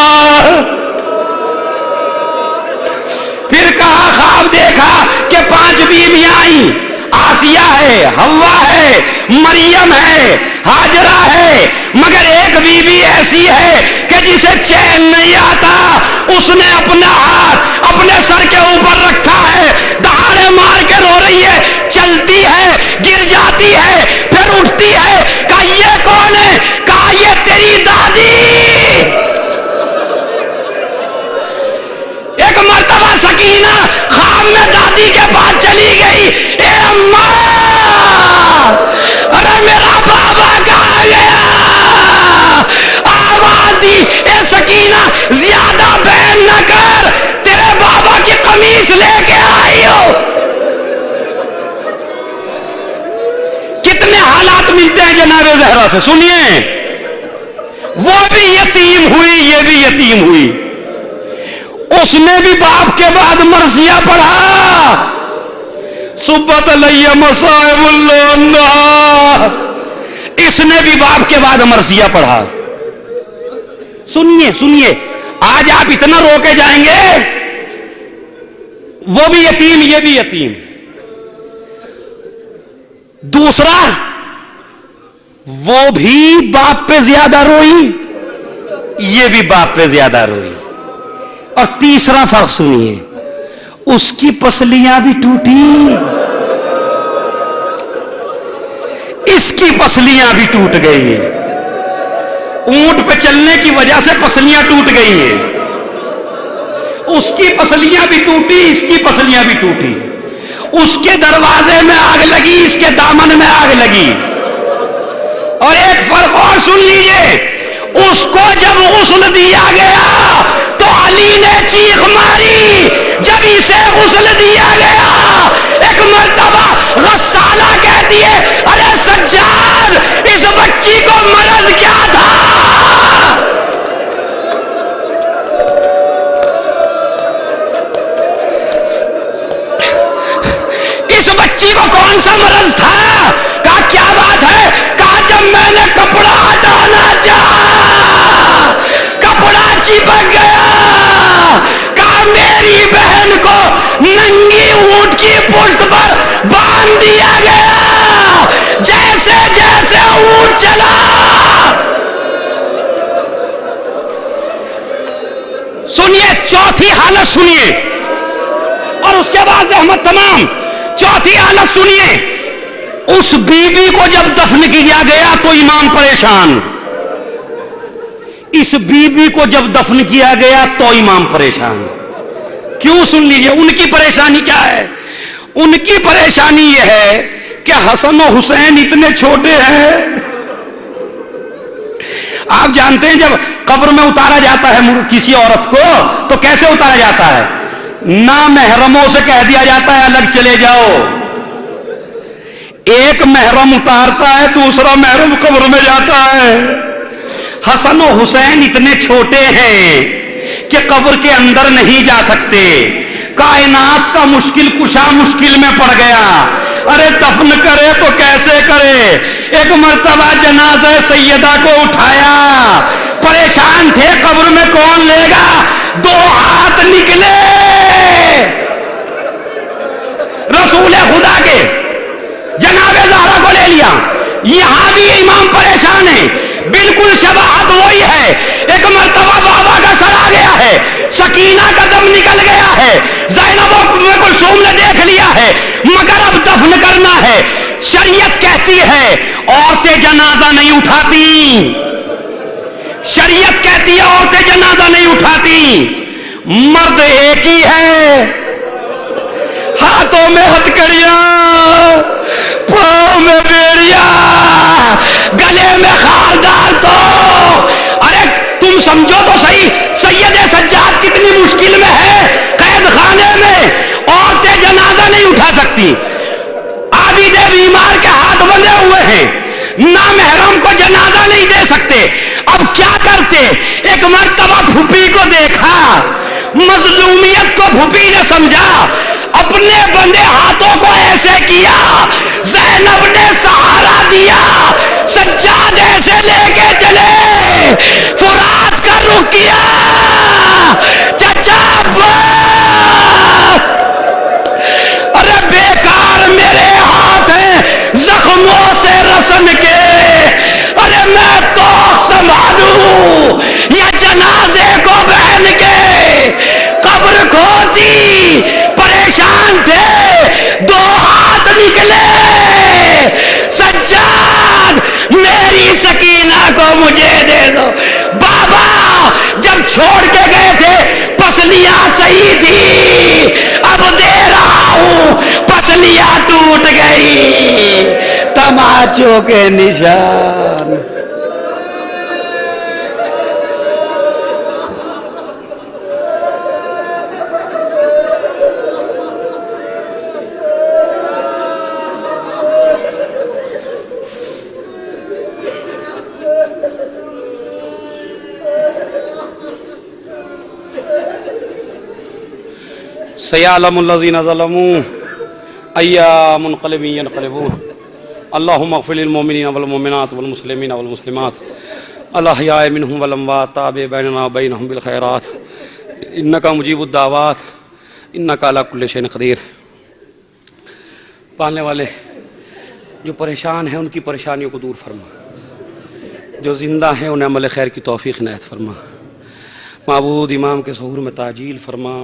پھر کہا خواب دیکھا کہ 5 بیویاں آئیں. آسیہ ہے، حوا ہے، مریم ہے، ہاجرہ ہے، مگر ایک بی بی ایسی ہے کہ جسے چین نہیں آتا. اس نے اپنا ہاتھ اپنے سر کے اوپر رکھا ہے، دہاڑے مار کے رو رہی ہے، چلتی ہے، گر جاتی ہے، پھر اٹھتی ہے. کہا یہ کون ہے؟ کہا یہ تیری دادی. ایک مرتبہ سکینہ خواب میں دادی کے پاس چلی گئی. اے اماں، ارے میرا بابا کہاں گیا؟ آواز دی اے سکینہ زیادہ بہن نہ کر، تیرے بابا کی قمیص لے کے آئی ہو. کتنے حالات ملتے ہیں جناب زہرا سے. سنیے، وہ بھی یتیم ہوئی، یہ بھی یتیم ہوئی. اس نے بھی باپ کے بعد مرثیہ پڑھا. صبت علی مصائب اللہ. اس نے بھی باپ کے بعد مرثیہ پڑھا. سنیے سنیے، آج آپ اتنا رو کے جائیں گے. وہ بھی یتیم، یہ بھی یتیم. دوسرا، وہ بھی باپ پہ زیادہ روئی، یہ بھی باپ پہ زیادہ روئی. اور تیسرا فرق سنیے، اس کی پسلیاں بھی ٹوٹی، اس کی پسلیاں بھی ٹوٹ گئی. اونٹ پہ چلنے کی وجہ سے پسلیاں ٹوٹ گئی ہیں. اس کی پسلیاں بھی ٹوٹی، اس کی پسلیاں بھی ٹوٹی. اس کے دروازے میں آگ لگی، اس کے دامن میں آگ لگی. اور ایک فرق اور سن لیجئے، اس کو جب غسل دیا گیا تو علی نے چیخ ماری. جب اسے غسل دیا گیا، ایک مرتبہ غسالہ کہتی ہے ارے سجاد کون سا مرض تھا؟ کہا کیا بات ہے؟ کہا جب میں نے کپڑا ہٹانا چاہا کپڑا چپک گیا، کہا میری بہن کو ننگی اونٹ کی پشت پر باندھ دیا گیا، جیسے جیسے اونٹ چلا۔ سنیے چوتھی حالت سنیے، اور اس کے بعد زحمت تمام۔ چوتھی حالت سنیے، اس بی بی کو جب دفن کیا گیا تو امام پریشان، اس بی بی کو جب دفن کیا گیا تو امام پریشان۔ کیوں؟ سن لیجئے ان کی پریشانی کیا ہے۔ ان کی پریشانی یہ ہے کہ حسن و حسین اتنے چھوٹے ہیں۔ آپ جانتے ہیں جب قبر میں اتارا جاتا ہے کسی عورت کو تو کیسے اتارا جاتا ہے؟ نامحرموں سے کہہ دیا جاتا ہے الگ چلے جاؤ۔ ایک محرم اتارتا ہے، دوسرا محرم قبر میں جاتا ہے۔ حسن و حسین اتنے چھوٹے ہیں کہ قبر کے اندر نہیں جا سکتے۔ کائنات کا مشکل کشا مشکل میں پڑ گیا۔ ارے دفن کرے تو کیسے کرے؟ ایک مرتبہ جنازہ سیدہ کو اٹھایا، پریشان تھے قبر میں کون لے گا، دو ہاتھ نکلے رسول خدا کے، جناب زہرا کو لے لیا۔ یہاں بھی امام پریشان ہے، بالکل شباہت وہی ہے۔ ایک مرتبہ بابا کا سر آ گیا ہے، سکینہ کا دم نکل گیا ہے، زینب و کلثوم نے دیکھ لیا ہے، مگر اب دفن کرنا ہے۔ شریعت کہتی ہے عورتیں جنازہ نہیں اٹھاتی، شریعت کہتی ہے عورتیں جنازہ نہیں اٹھاتی، مرد ایک ہی ہے، ہاتھوں میں ہتھکڑیاں، پاؤں میں بیڑیاں، گلے میں خاردار تو۔ ارے تم سمجھو تو صحیح، سید سجاد کتنی مشکل میں ہے، قید خانے میں، عورتیں جنازہ نہیں اٹھا سکتی، عابد بیمار کے ہاتھ بندھے ہوئے ہیں، نامحرم کو جنازہ نہیں دے سکتے۔ اب کیا کرتے؟ ایک مرتبہ پھوپھی کو دیکھا، مظلومیت کو پھوپھی نے سمجھا، اپنے بندے ہاتھوں کو ایسے کیا، زینب نے سہارا دیا، سجاد ایسے لے کے چلے، فرات کا رخ کیا، چچا ارے بیکار میرے ہاتھ ہیں زخموں سے رسن کے، ارے میں تو سنبھالوں یا جنازے کو بہن کے، قبر کھودی، پریشان تھے، دو ہاتھ نکلے، سجاد میری سکینہ کو مجھے دے دو۔ بابا جب چھوڑ کے گئے تھے پسلیاں صحیح تھی، اب دے رہا ہوں پسلیاں ٹوٹ گئی، تماچوں کے نشان۔ سیعلم الذین ظلموا ایام منقلب ینقلبون اللہم اغفر للمؤمنین والمؤمنات والمسلمین والمسلمات الاحیاء منہم والاموات تابع بیننا وبینہم بالخیرات انکا مجیب الدعوات انکا علی کل شیء قدیر۔ پالنے والے جو پریشان ہیں ان کی پریشانیوں کو دور فرما، جو زندہ ہیں انہیں عمل خیر کی توفیق عنایت فرما۔ معبود امام کے ظہور میں تعجیل فرما۔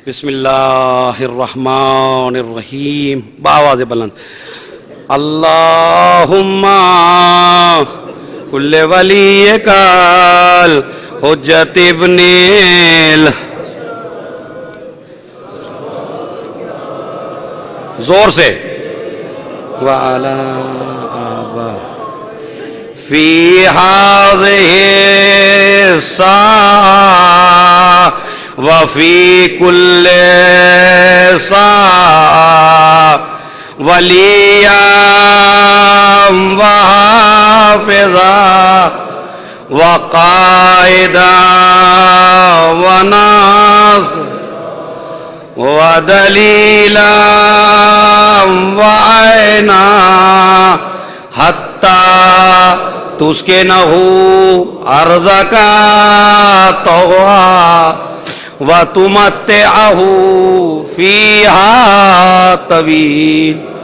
بسم اللہ الرحمن الرحیم، بآواز بلند۔ اللہم کل ولی کال حجت ابن زور سے وعلا آبا فی هذه الساعة وفی کل ساعة ولیاں وحافظا وقائدا وناصرا ودلیلا وعینا حتی تسکنہ ارضک طوعا وتمتعہ فیہا طویل.